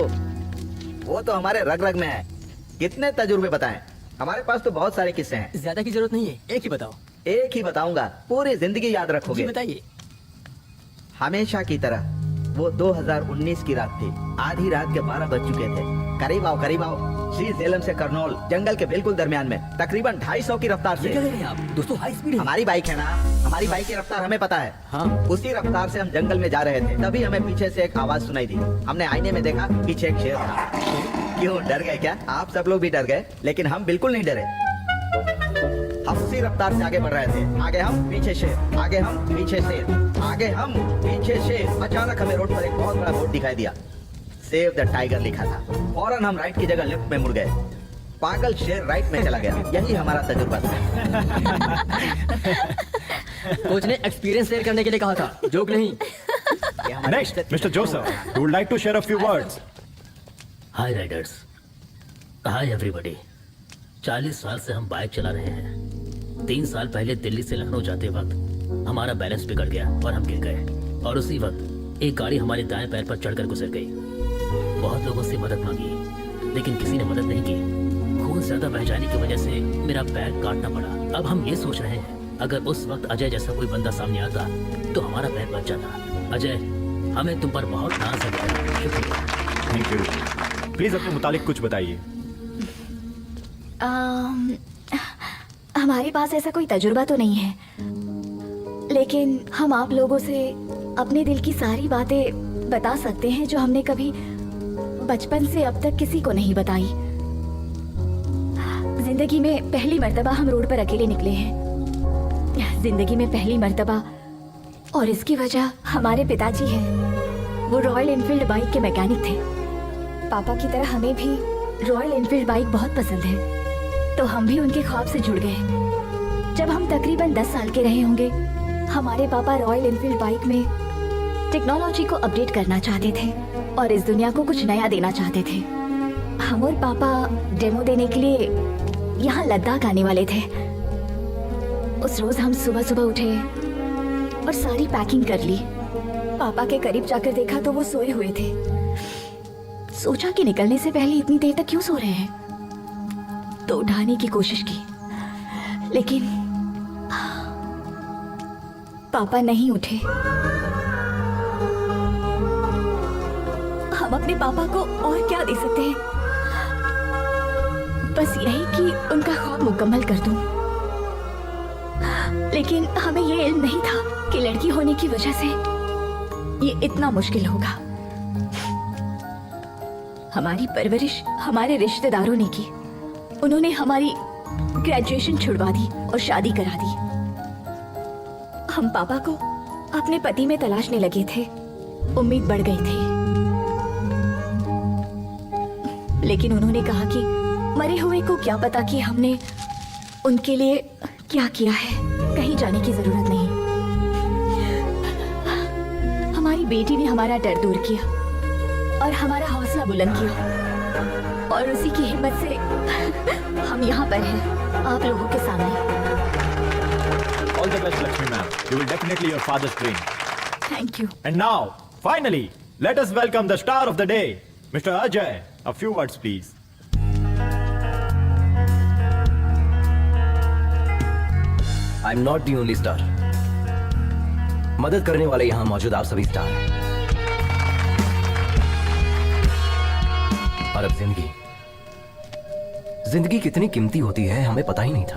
वो तो हमारे रग रग में है। कितने तजुर्बे बताएं? हमारे पास तो बहुत सारे किस्से हैं। ज्यादा की जरूरत नहीं है, एक ही बताओ। एक ही बताऊंगा, पूरी जिंदगी याद रखोगे। बताइए। हमेशा की तरह वो 2019 की रात थी। आधी रात के 12 बज चुके थे। करीब आओ, करीब आओ। श्री झेलम से करनौल जंगल के बिल्कुल दरमियान में तकरीबन 250 की रफ्तार से। आप दोस्तों, हाई स्पीड। हमारी बाइक है ना, हमारी बाइक की रफ्तार हमें पता है। हाँ। उसी रफ्तार से हम जंगल में जा रहे थे, तभी हमें पीछे से एक आवाज सुनाई दी। हमने आईने में देखा, पीछे एक शेर था। क्यों, डर गए क्या? आप सब लोग भी डर गए, लेकिन हम बिल्कुल नहीं डरे। हम उसी रफ्तार से आगे बढ़ रहे थे। आगे हम, पीछे शेर, आगे हम, पीछे शेर, आगे हम, पीछे शेर। अचानक हमें रोड पर एक बहुत बड़ा बोर्ड दिखाई दिया। सेव द टाइगर लिखा था। फौरन हम राइट की जगह लेफ्ट में मुड़ गए। पागल शेर राइट में चला गया। यही हमारा तजुर्बा था। कोच ने एक्सपीरियंस शेयर करने के लिए कहा था, जोक नहीं। Next mister Joseph, you would like to share a few words. Hi riders, hi everybody. 40 साल से हम बाइक चला रहे हैं। 3 साल पहले दिल्ली से लखनऊ जाते वक्त हमारा बैलेंस बिगड़ गया और हम गिर गए। और उसी वक्त एक गाड़ी हमारे दाएं पैर पर चढ़कर गुजर गई। बहुत लोगों से मदद मांगी, लेकिन किसी ने मदद नहीं की। खून ज्यादा बह जाने की वजह से मेरा पैर काटना पड़ा। अब हम ये सोच रहे हैं, अगर उस वक्त अजय जैसा कोई बंदा सामने आता तो हमारा पैर बच जाता। अजय, हमें तुम पर बहुत नाज है। शुक्रिया। Thank you. प्लीज अपने मुतालिक कुछ बताइए। हमारे पास ऐसा कोई तजुर्बा तो नहीं है, लेकिन हम आप लोगों से अपने दिल की सारी बातें बता सकते हैं जो हमने कभी बचपन से अब तक किसी को नहीं बताई। जिंदगी में पहली मर्तबा हम रोड पर अकेले निकले हैं। जिंदगी में पहली मर्तबा, और इसकी वजह हमारे पिताजी हैं। वो रॉयल एनफील्ड बाइक के मैकेनिक थे। पापा की तरह हमें भी रॉयल एनफील्ड बाइक बहुत पसंद है, तो हम भी उनके ख्वाब से जुड़ गए। जब हम तकरीबन 10 साल के रहे होंगे, हमारे पापा रॉयल एनफील्ड बाइक में टेक्नोलॉजी को अपडेट करना चाहते थे और इस दुनिया को कुछ नया देना चाहते थे। हम और पापा डेमो देने के लिए यहाँ लद्दाख आने वाले थे। उस रोज हम सुबह सुबह उठे और सारी पैकिंग कर ली। पापा के करीब जाकर देखा तो वो सोए हुए थे। सोचा कि निकलने से पहले इतनी देर तक क्यों सो रहे हैं, तो उठाने की कोशिश की, लेकिन पापा नहीं उठे। हम अपने पापा को और क्या दे सकते हैं? बस यही कि उनका ख्वाब मुकम्मल कर दूं। लेकिन हमें ये इल्म नहीं था कि लड़की होने की वजह से ये इतना मुश्किल होगा। हमारी परवरिश हमारे रिश्तेदारों ने की। उन्होंने हमारी ग्रेजुएशन छुड़वा दी और शादी करा दी। हम पापा को अपने पति में तलाशने लगे थे। उम्मीद बढ़ गई थी, लेकिन उन्होंने कहा कि मरे हुए को क्या पता कि हमने उनके लिए क्या किया है। कहीं जाने की जरूरत नहीं। हमारी बेटी ने हमारा डर दूर किया और हमारा हौसला बुलंद किया, और उसी की हिम्मत से हम यहाँ पर हैं, आप लोगों के सामने। All the best, Lakshmi ma'am. You will definitely your father's dream. Thank you. And now, finally, let us welcome the star of the day, Mr. Ajay. A few words, please. I'm not the only star. मदद करने वाले यहाँ मौजूद आप सभी star हैं। और अब जिंदगी कितनी कीमती होती है हमें पता ही नहीं था।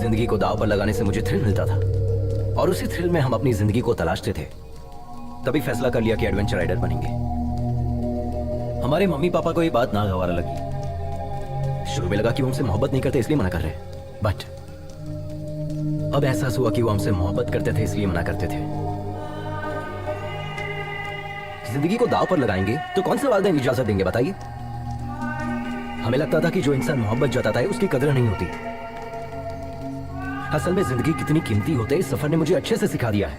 जिंदगी को दांव पर लगाने से मुझे थ्रिल मिलता था और उसी थ्रिल में हम अपनी जिंदगी को तलाशते थे। तभी फैसला कर लिया कि एडवेंचर राइडर बनेंगे। हमारे मम्मी पापा को ये बात नागवार लगी। शुरू में लगा कि वो हमसे मोहब्बत नहीं करते इसलिए मना कर रहे हैं, बट अब एहसास हुआ कि वो हमसे मोहब्बत करते थे इसलिए मना करते थे। जिंदगी को दांव पर लगाएंगे तो कौन से वालिदैन इजाजत देंगे बताइए। हमें लगता था कि जो इंसान मोहब्बत जताता है उसकी कदर नहीं होती। असल में जिंदगी कितनी कीमती होते है इस सफर ने मुझे अच्छे से सिखा दिया है।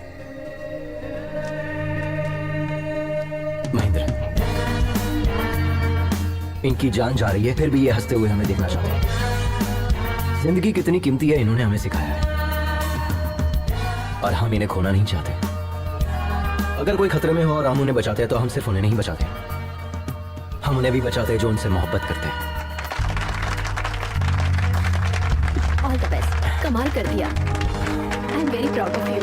महेंद्र, इनकी जान जा रही है फिर भी ये हंसते हुए हमें देखना चाहते हैं। जिंदगी कितनी कीमती है इन्होंने हमें सिखाया है और हम इन्हें खोना नहीं चाहते। अगर कोई खतरे में हो और हम उन्हें बचाते हैं तो हम सिर्फ उन्हें नहीं बचाते, हम उन्हें भी बचाते हैं जो उनसे मोहब्बत करते हैं। ऑल द बेस्ट, कमाल कर दिया। I am very proud of you.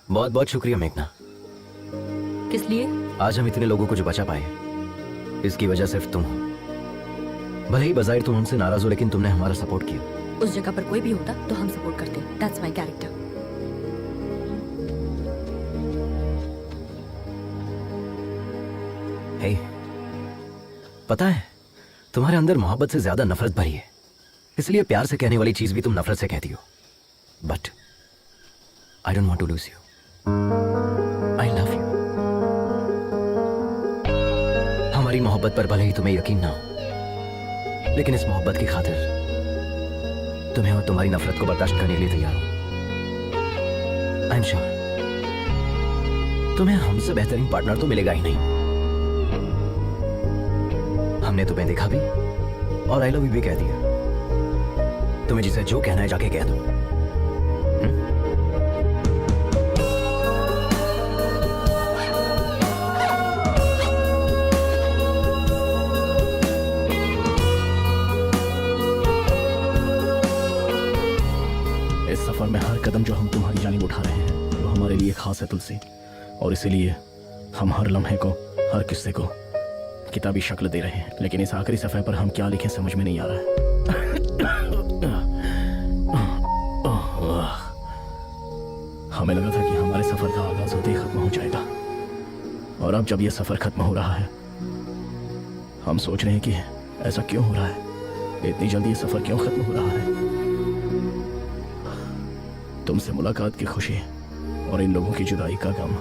बहुत बहुत शुक्रिया मेघना। किस लिए? आज हम इतने लोगों को जो बचा पाए इसकी वजह सिर्फ तुम हो। भले ही बजाय तुम हमसे नाराज हो लेकिन तुमने हमारा सपोर्ट किया। उस जगह पर कोई भी होता तो हम सपोर्ट करते। That's my character. हे, पता है तुम्हारे अंदर मोहब्बत से ज्यादा नफरत भरी है, इसलिए प्यार से कहने वाली चीज भी तुम नफरत से कहती हो। But I don't want to lose you. I love you. हमारी मोहब्बत पर भले ही तुम्हें यकीन ना हो, लेकिन इस मोहब्बत की खातिर तुम्हें और तुम्हारी नफरत को बर्दाश्त करने के लिए तैयार हूं। आई एम श्योर तुम्हें हमसे बेहतरीन पार्टनर तो मिलेगा ही नहीं। हमने तुम्हें देखा भी और आई लव यू भी कह दिया। तुम्हें जिसे जो कहना है जाके कह दो। इस सफर में हर कदम जो हम तुम्हारी जानिब उठा रहे हैं वो हमारे लिए खास है तुलसी, और इसीलिए हम हर लम्हे को, हर किस्से को किताबी शक्ल दे रहे हैं। लेकिन इस आखिरी सफे पर हम क्या लिखें समझ में नहीं आ रहा है। हमें लगा था कि हमारे सफर का आगाज होते ही खत्म हो जाएगा, और अब जब यह सफर खत्म हो रहा है हम सोच रहे हैं कि ऐसा क्यों हो रहा है, इतनी जल्दी ये सफर क्यों खत्म हो रहा है। तुमसे मुलाकात की खुशी और इन लोगों की जुदाई का गम,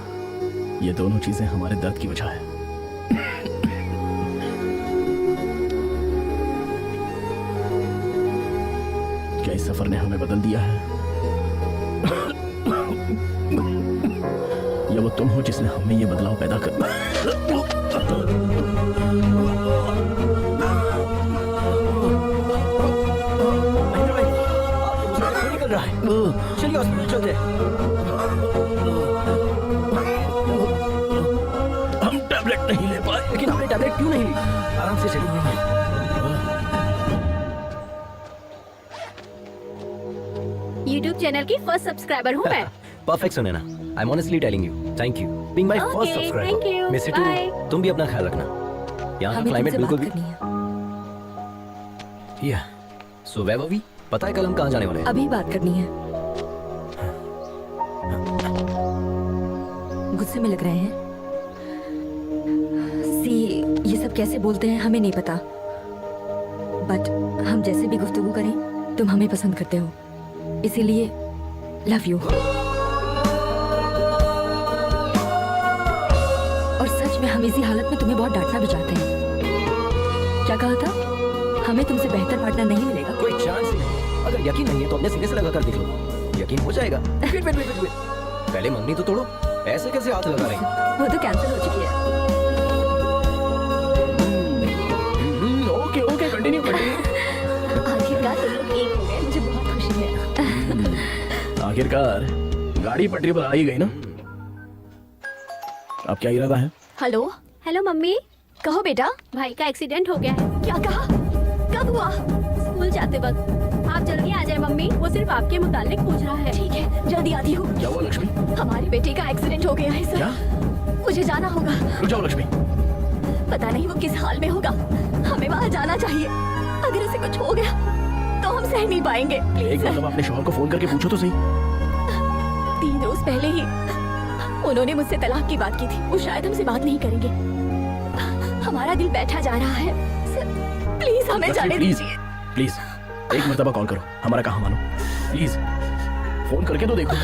ये दोनों चीजें हमारे दर्द की वजह है। क्या इस सफर ने हमें बदल दिया है, या वो तुम हो जिसने हमें ये बदलाव पैदा कर निकल रहा है। चलिए हॉस्पिटल चलते हैं। हम टैबलेट नहीं ले पाए। लेकिन हमने टैबलेट क्यों नहीं ली? आराम से चलिए। YouTube चैनल की फर्स्ट सब्सक्राइबर हूँ मैं। Perfect Sunaina. I am honestly telling you, thank you being my first Okay, subscriber. thank you. Miss you Bye. Too. तुम भी अपना ख्याल रखना। यहाँ का हमें क्लाइमेट तुमसे बिल्कुल बात भी करनी है। या सो वैभवी, पता है कल हम कहाँ जाने वाले हैं? अभी बात करनी है। गुस्से में लग रहे हैं। सी, ये सब कैसे बोलते हैं हमें नहीं पता, बट हम जैसे भी गुफ्तगू करें तुम हमें पसंद करते हो, इसीलिए लव यू। और सच में हम इसी हालत में तुम्हें बहुत डांटना भी चाहते हैं। क्या कहा था? हमें तुमसे बेहतर पार्टनर नहीं मिलेगा। कोई चांस ही नहीं। अगर यकीन नहीं है तो अपने सीने से लगा कर देख लो, यकीन हो जाएगा। वेट वेट वेट वेट, पहले मंगनी तो तोड़ो। ऐसे कैसे हाथ लगा रहे हैं? वो तो कैंसिल हो चुकी है। Okay okay, continue continue. आखिरकार तुम लोग एक हो गए, मुझे बहुत खुशी है। आखिरकार गाड़ी पटरी पर आ ही गई ना। अब क्या इरादा है? हेलो, हेलो मम्मी, कहो बेटा। भाई का एक्सीडेंट हो गया है। क्या कहा? कब हुआ? स्कूल जाते वक्त। आप जल्दी आ जाए मम्मी, वो सिर्फ आपके मुतालिक पूछ रहा है। ठीक है, जल्दी आती हूँ। क्या हुआ लक्ष्मी? हमारे बेटे का एक्सीडेंट हो गया है क्या? सर। मुझे जाना होगा। रुक जाओ लक्ष्मी। पता नहीं वो किस हाल में होगा। हमें वहाँ जाना चाहिए। अगर इसे कुछ हो गया तो हम सह नहीं पाएंगे। एक प्लीज बार सर। तुम अपने शौहर को फोन करके पूछो तो सही। 3 रोज पहले ही उन्होंने मुझसे तलाक की बात की थी। वो शायद हमसे बात नहीं करेंगे। हमारा दिल बैठा जा रहा है सर, प्लीज हमें लक्ष्मी जाने प्लीज दीजिए। प्लीज एक मर्तबा कॉल करो, हमारा कहा मानो प्लीज। फोन करके तो देखो।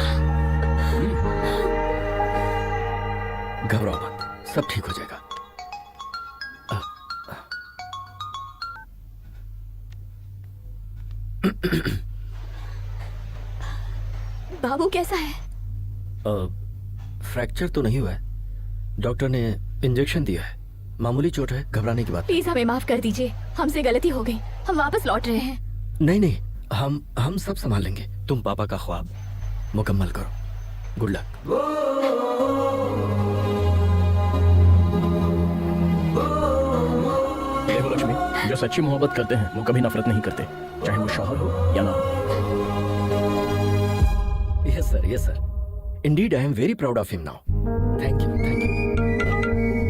घबराओ मत, सब ठीक हो जाएगा। बाबू कैसा है? फ्रैक्चर तो नहीं हुआ है, डॉक्टर ने इंजेक्शन दिया है, मामूली चोट है, घबराने की बात प्लीज हमें माफ कर दीजिए, हमसे गलती हो गई। हम वापस लौट रहे हैं। नहीं। नहीं, हम सब संभाल लेंगे। तुम पापा का ख्वाब मुकम्मल करो। Good luck. देखो लक्ष्मी, जो सच्ची मोहब्बत करते हैं वो कभी नफरत नहीं करते, चाहे वो शौहर हो या ना हो। Yes sir. Indeed I am very proud of him now. Thank you.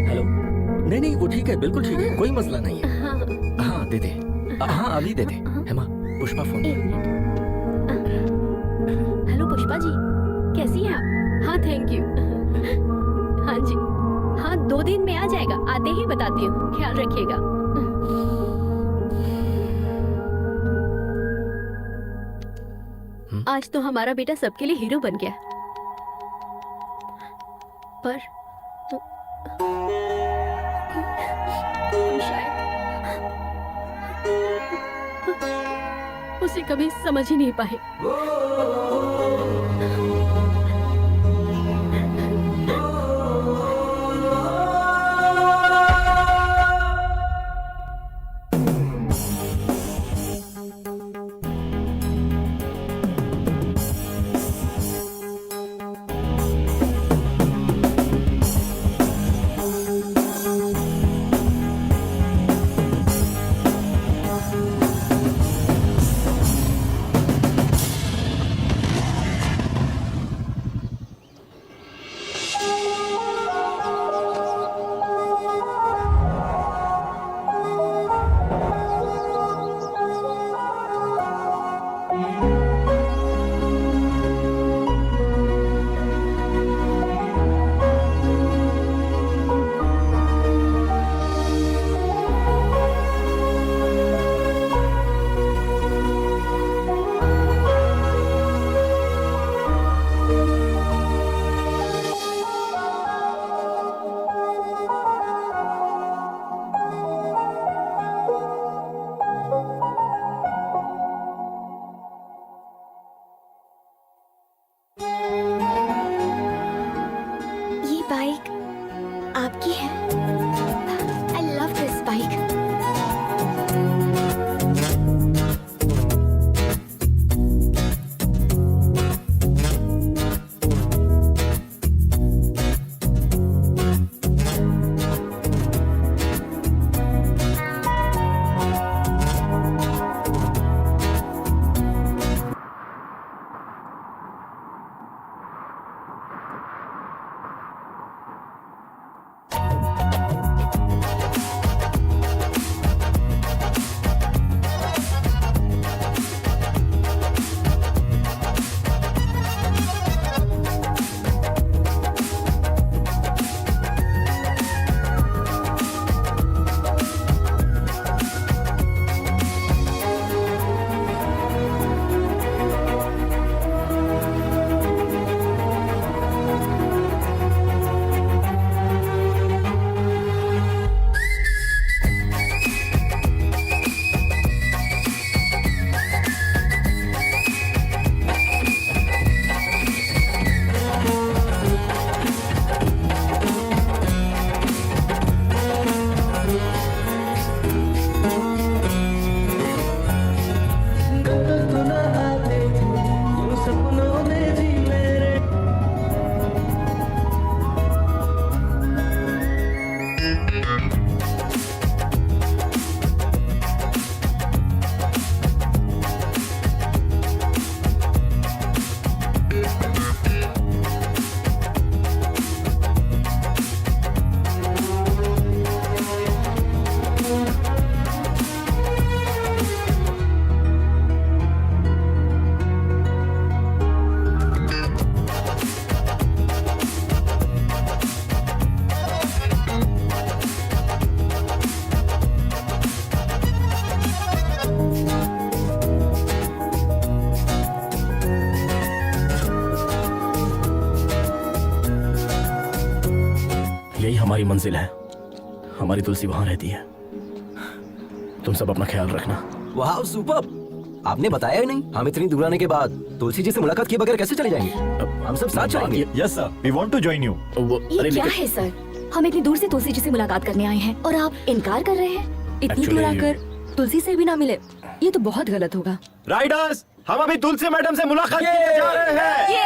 Hello. नहीं, वो ठीक है, बिल्कुल ठीक है, कोई मसला नहीं है। हाँ दे दे। हाँ अभी दे दे। हेमा, पुष्पा फोन। एक मिनट। हेलो पुष्पा जी, कैसी हैं आप? हाँ थैंक यू। हाँ जी, हाँ 2 दिन में आ जाएगा, आते ही बताती हूँ, ख्याल रखिएगा। आज तो हमारा बेटा सबके लिए हीरो बन गया, पर हम शायद उसे कभी समझ ही नहीं पाए। हमारी मंजिल है, हमारी तुलसी वहां रहती है। तुम सब अपना ख्याल रखना। वाह सुपर। आपने बताया ही नहीं। हम इतनी दूर आने के बाद तुलसी जी से मुलाकात किए बगैर कैसे चले जाएंगे? हम सब साथ चलेंगे। Yes sir, we want to join you. ये क्या है सर? हम इतनी दूर से तुलसी जी से मुलाकात करने आए हैं और आप इनकार कर रहे हैं? इतनी दूर आकर तुलसी से भी ना मिले, ये तो बहुत गलत होगा। राइडर्स, हम अभी तुलसी मैडम से मुलाकात करने जा रहे हैं।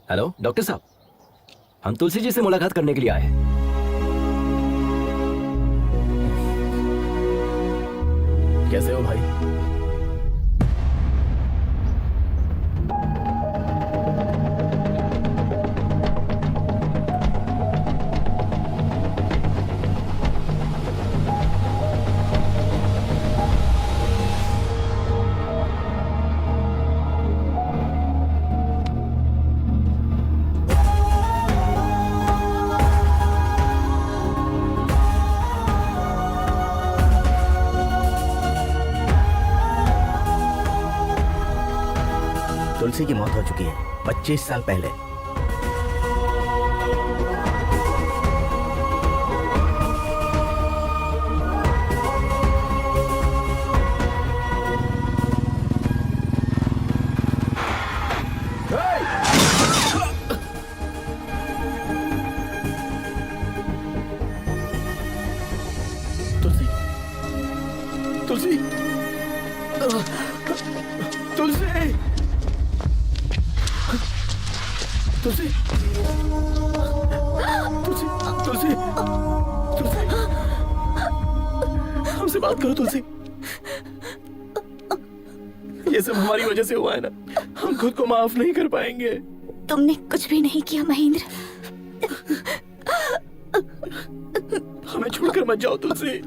हेलो डॉक्टर साहब, हम तुलसी जी से मुलाकात करने के लिए आए हैं। कैसे हो भाई? तुलसी की मौत हो चुकी है 25 साल पहले। तुलसी, तुलसी, तुलसी, तुलसी, तुलसी, तुलसी, तुलसी, हमसे बात करो तुलसी। ये सब हमारी वजह से हुआ है ना, हम खुद को माफ नहीं कर पाएंगे। तुमने कुछ भी नहीं किया महेंद्र। हमें छोड़कर मत जाओ तुलसी।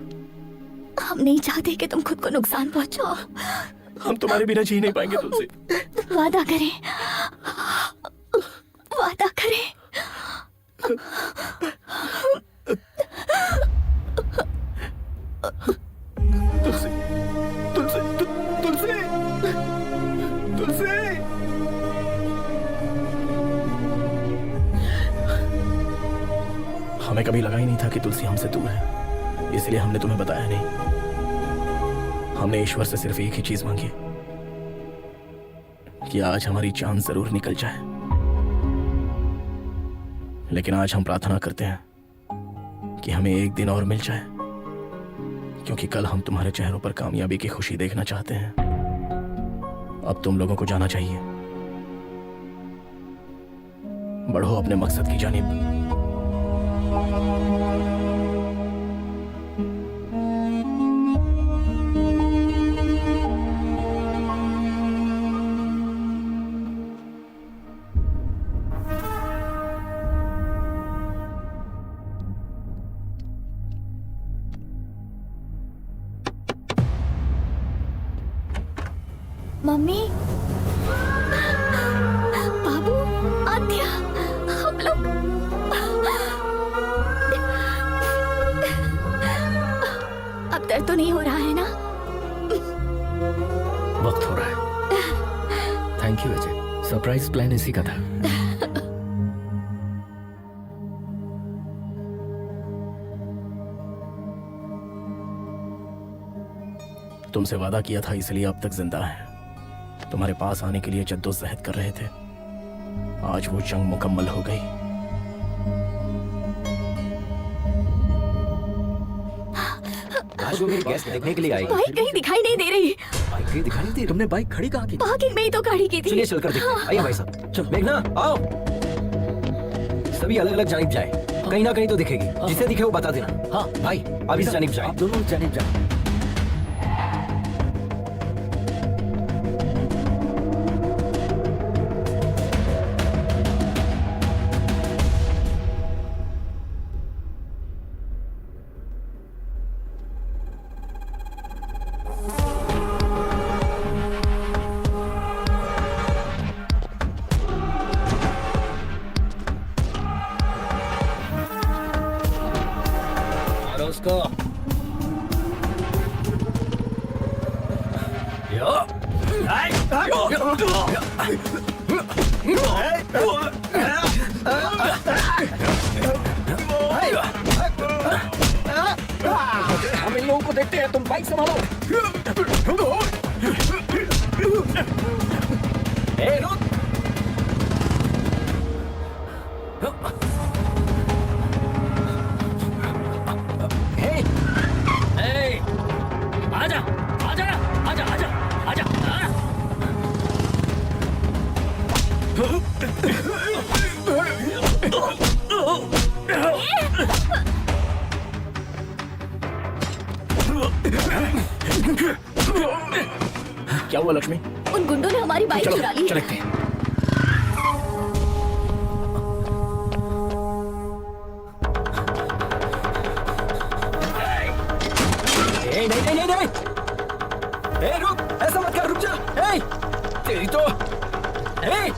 हम नहीं चाहते कि तुम खुद को नुकसान पहुंचाओ। हम तुम्हारे बिना जी नहीं पाएंगे तुलसी। वादा करें, वादा करें। तुलसी, तुलसी, तुलसी, तुलसी। हमें कभी लगा ही नहीं था कि तुलसी हमसे दूर है, इसलिए हमने तुम्हें बताया नहीं। हमने ईश्वर से सिर्फ एक ही चीज मांगी कि आज हमारी जान जरूर निकल जाए, लेकिन आज हम प्रार्थना करते हैं कि हमें एक दिन और मिल जाए, क्योंकि कल हम तुम्हारे चेहरों पर कामयाबी की खुशी देखना चाहते हैं। अब तुम लोगों को जाना चाहिए। बढ़ो अपने मकसद की जानिब। मम्मी, बाबू, आद्या, हम लोग अब दर्द तो नहीं हो रहा है ना? वक्त हो रहा है। Thank you Ajay, surprise plan इसी का था। तुमसे वादा किया था, इसलिए अब तक जिंदा है। तुम्हारे पास आने के लिए जद्दोजहद कर रहे थे। आज वो जंग मुकम्मल हो गई। आज वो मेरी गेस्ट देखने के लिए आई। बाइक कहीं दिखाई नहीं दे रही। बाइक कहीं दिखाई नहीं दे रही। तुमने बाइक खड़ी कहाँ की? पार्किंग में ही तो खड़ी की थी। चलिए चलकर देखते हैं। आइए भाई साहब, चल मेघना आओ। सभी अलग अलग जानिब जाए, कहीं ना कहीं तो दिखेगी। जिसे दिखे वो बता देना। हाँ भाई, अब इस जानिब जाए। आप दोनों जानिब जाए। मारो उसको। हम इन लोगों को देखते हैं, तुम बाइक संभालो। ए, रुक। आजा आजा आजा आजा आजा। हाँ। क्या हुआ लक्ष्मी? उन गुंडों ने हमारी बाइक चुरा ली। चलते हैं। ए, नहीं नहीं नहीं नहीं। ए, रुक, ऐसा मत कर, रुक जा। ए, तेरी तो ए,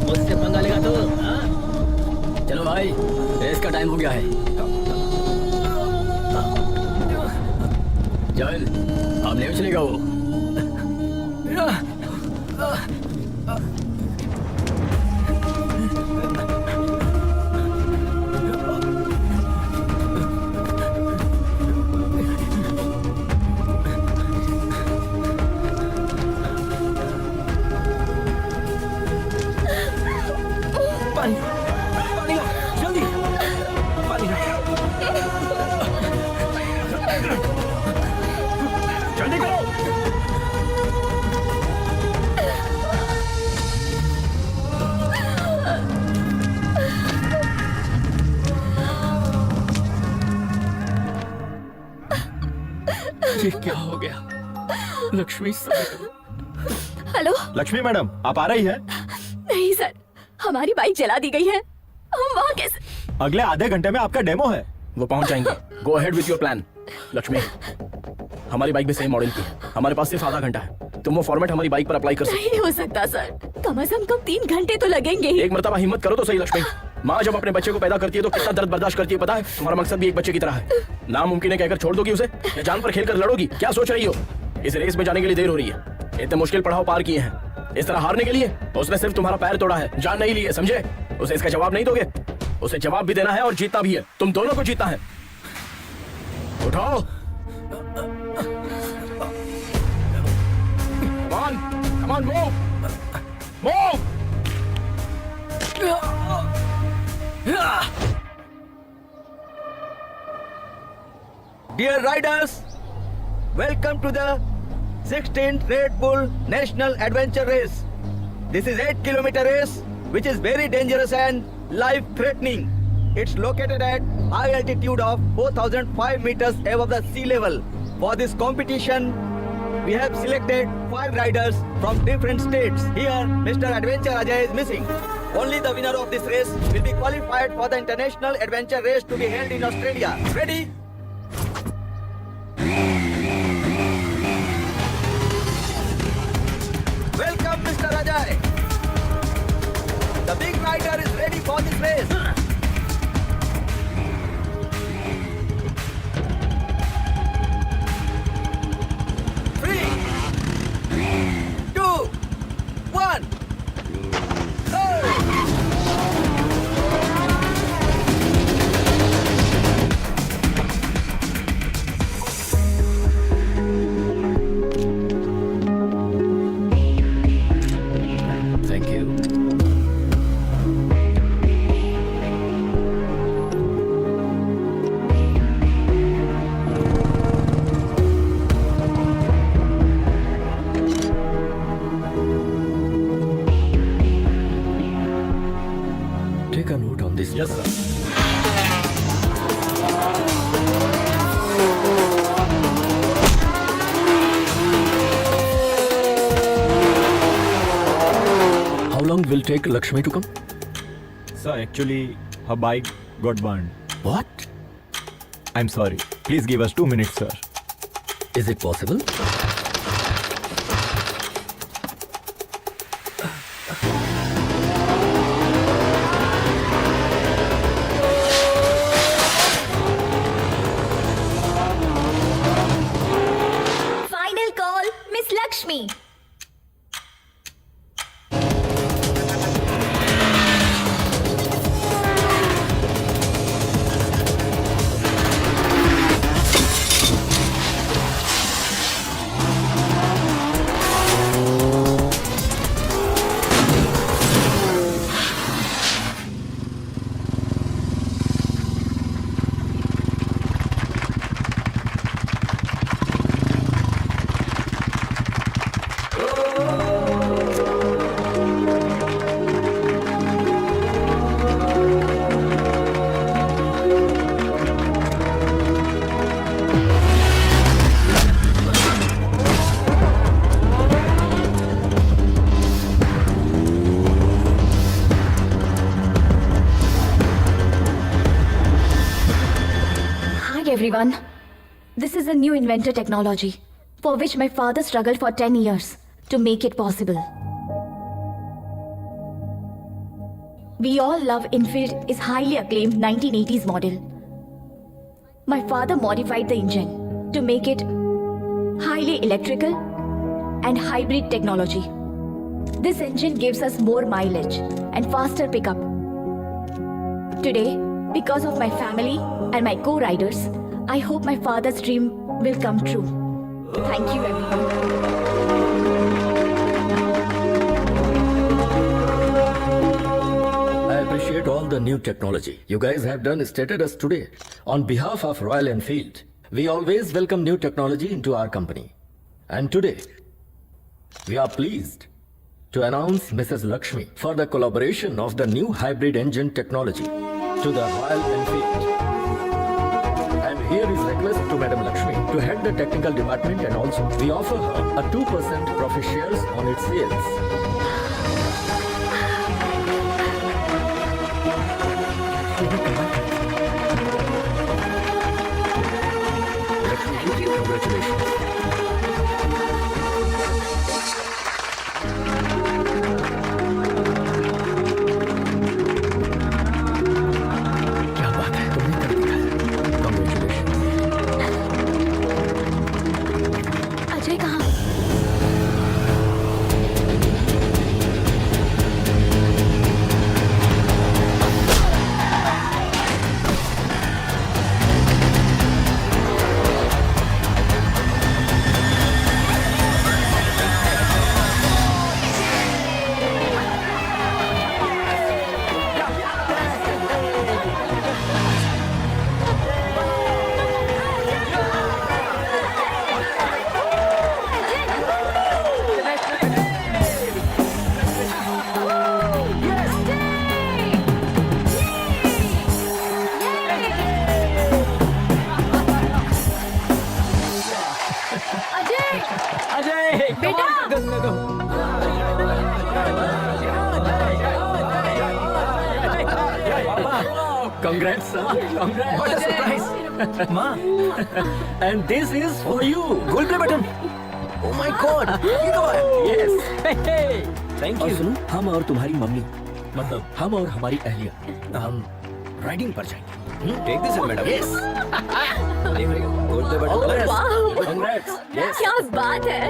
मुझसे पंगा लेगा तो? हाँ? चलो भाई, रेस का टाइम हो गया है। चल, अब नहीं चलेगा वो। पानी पानी ला, जल्दी पानी ला। जल्दी करो। ये क्या हो गया? Lakshmi sir. Hello. Lakshmi madam, आप आ रही है? नहीं सर, हमारी बाइक जला दी गई है। हम वहाँ कैसे? अगले आधे घंटे में आपका डेमो है। वो पहुंच जाएंगे। Go ahead with your plan. Lakshmi, हमारी बाइक भी सेम मॉडल की है। हमारे पास सिर्फ आधा घंटा है। तुम वो फॉर्मेट हमारी बाइक पर अप्लाई कर सकते नहीं हो सकता सर, कम से कम 3 घंटे तो लगेंगे ही। एक मर्तबा हिम्मत करो तो सही लक्ष्मी। माँ जब अपने बच्चे को पैदा करती है तो कितना दर्द बर्दाश्त करती है पता है? तुम्हारा मकसद भी एक बच्चे की तरह है। नामुमकिन है कहकर छोड़ दोगी उसे, या जान पर खेलकर लड़ोगी? क्या सोच रही हो? इस रेस में जाने के लिए देर हो रही है। इतने मुश्किल पड़ाव पार किए हैं, इस तरह हारने के लिए? उसने सिर्फ तुम्हारा पैर तोड़ा है, जान नहीं ली है, समझे? उसे इसका जवाब नहीं दोगे? उसे जवाब भी देना है और जीतना भी है। तुम दोनों को जीतना है। उठाओ। Come on, move! Move! Dear riders, welcome to the 16th Red Bull National Adventure Race. This is 8-kilometer race which is very dangerous and life-threatening. It's located at high altitude of 4,005 meters above the sea level. For this competition, we have selected 5 riders from different states. Here, Mr. Adventure Ajay is missing. Only the winner of this race will be qualified for the International Adventure Race to be held in Australia. Ready? Welcome, Mr. Ajay. The big rider is ready for this race. 3, 2, 1. Thank you. Take a note on this. Yes sir. How long will take Lakshmi to come? Sir, actually, her bike got burned. What? I'm sorry. Please give us 2 minutes, sir. Is it possible? Final call, Miss Lakshmi. Hi everyone. This is a new inventor technology for which my father struggled for 10 years to make it possible. We all love Enfield is highly acclaimed 1980s model. My father modified the engine to make it highly electrical and hybrid technology. This engine gives us more mileage and faster pickup. Today, because of my family and my co-riders, I hope my father's dream will come true. Thank you everyone. I appreciate all the new technology you guys have done stated us today. On behalf of Royal Enfield, we always welcome new technology into our company. And today, we are pleased to announce Mrs. Lakshmi for the collaboration of the new hybrid engine technology to the Royal Enfield. And here is request to Madam Lakshmi to head the technical department, and also we offer her a 2% profit shares on its sales. Congratulations. क्या बात है, तुमने कर दिखाया। Congratulations. Ajay कहाँ? Congrats, sir. Congrats. What a surprise. Ma, And this is for you. gold play button. Oh my God. ये तो है. Yes. Thank और you. सुनो, हम और तुम्हारी मम्मी मतलब हम और हमारी अहलिया हम राइडिंग पर जाएंगे। Take this madam. यस बोलते बड़े वाह कांग्रेट्स। यस क्या बात है।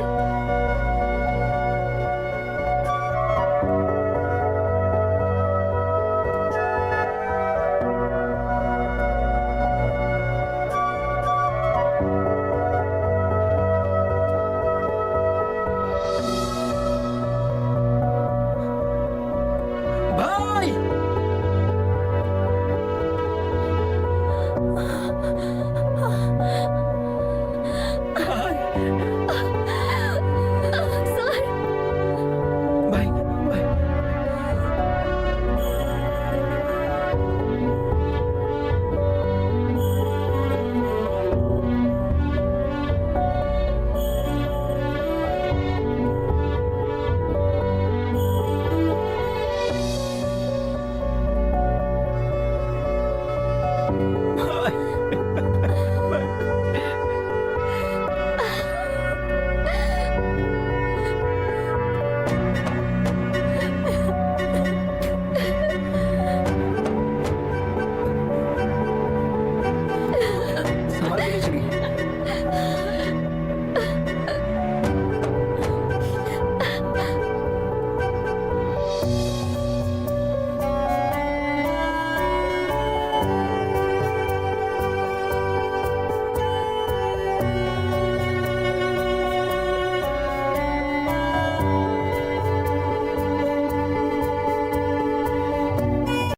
भाई सर भाई भाई संभाल के चलिए।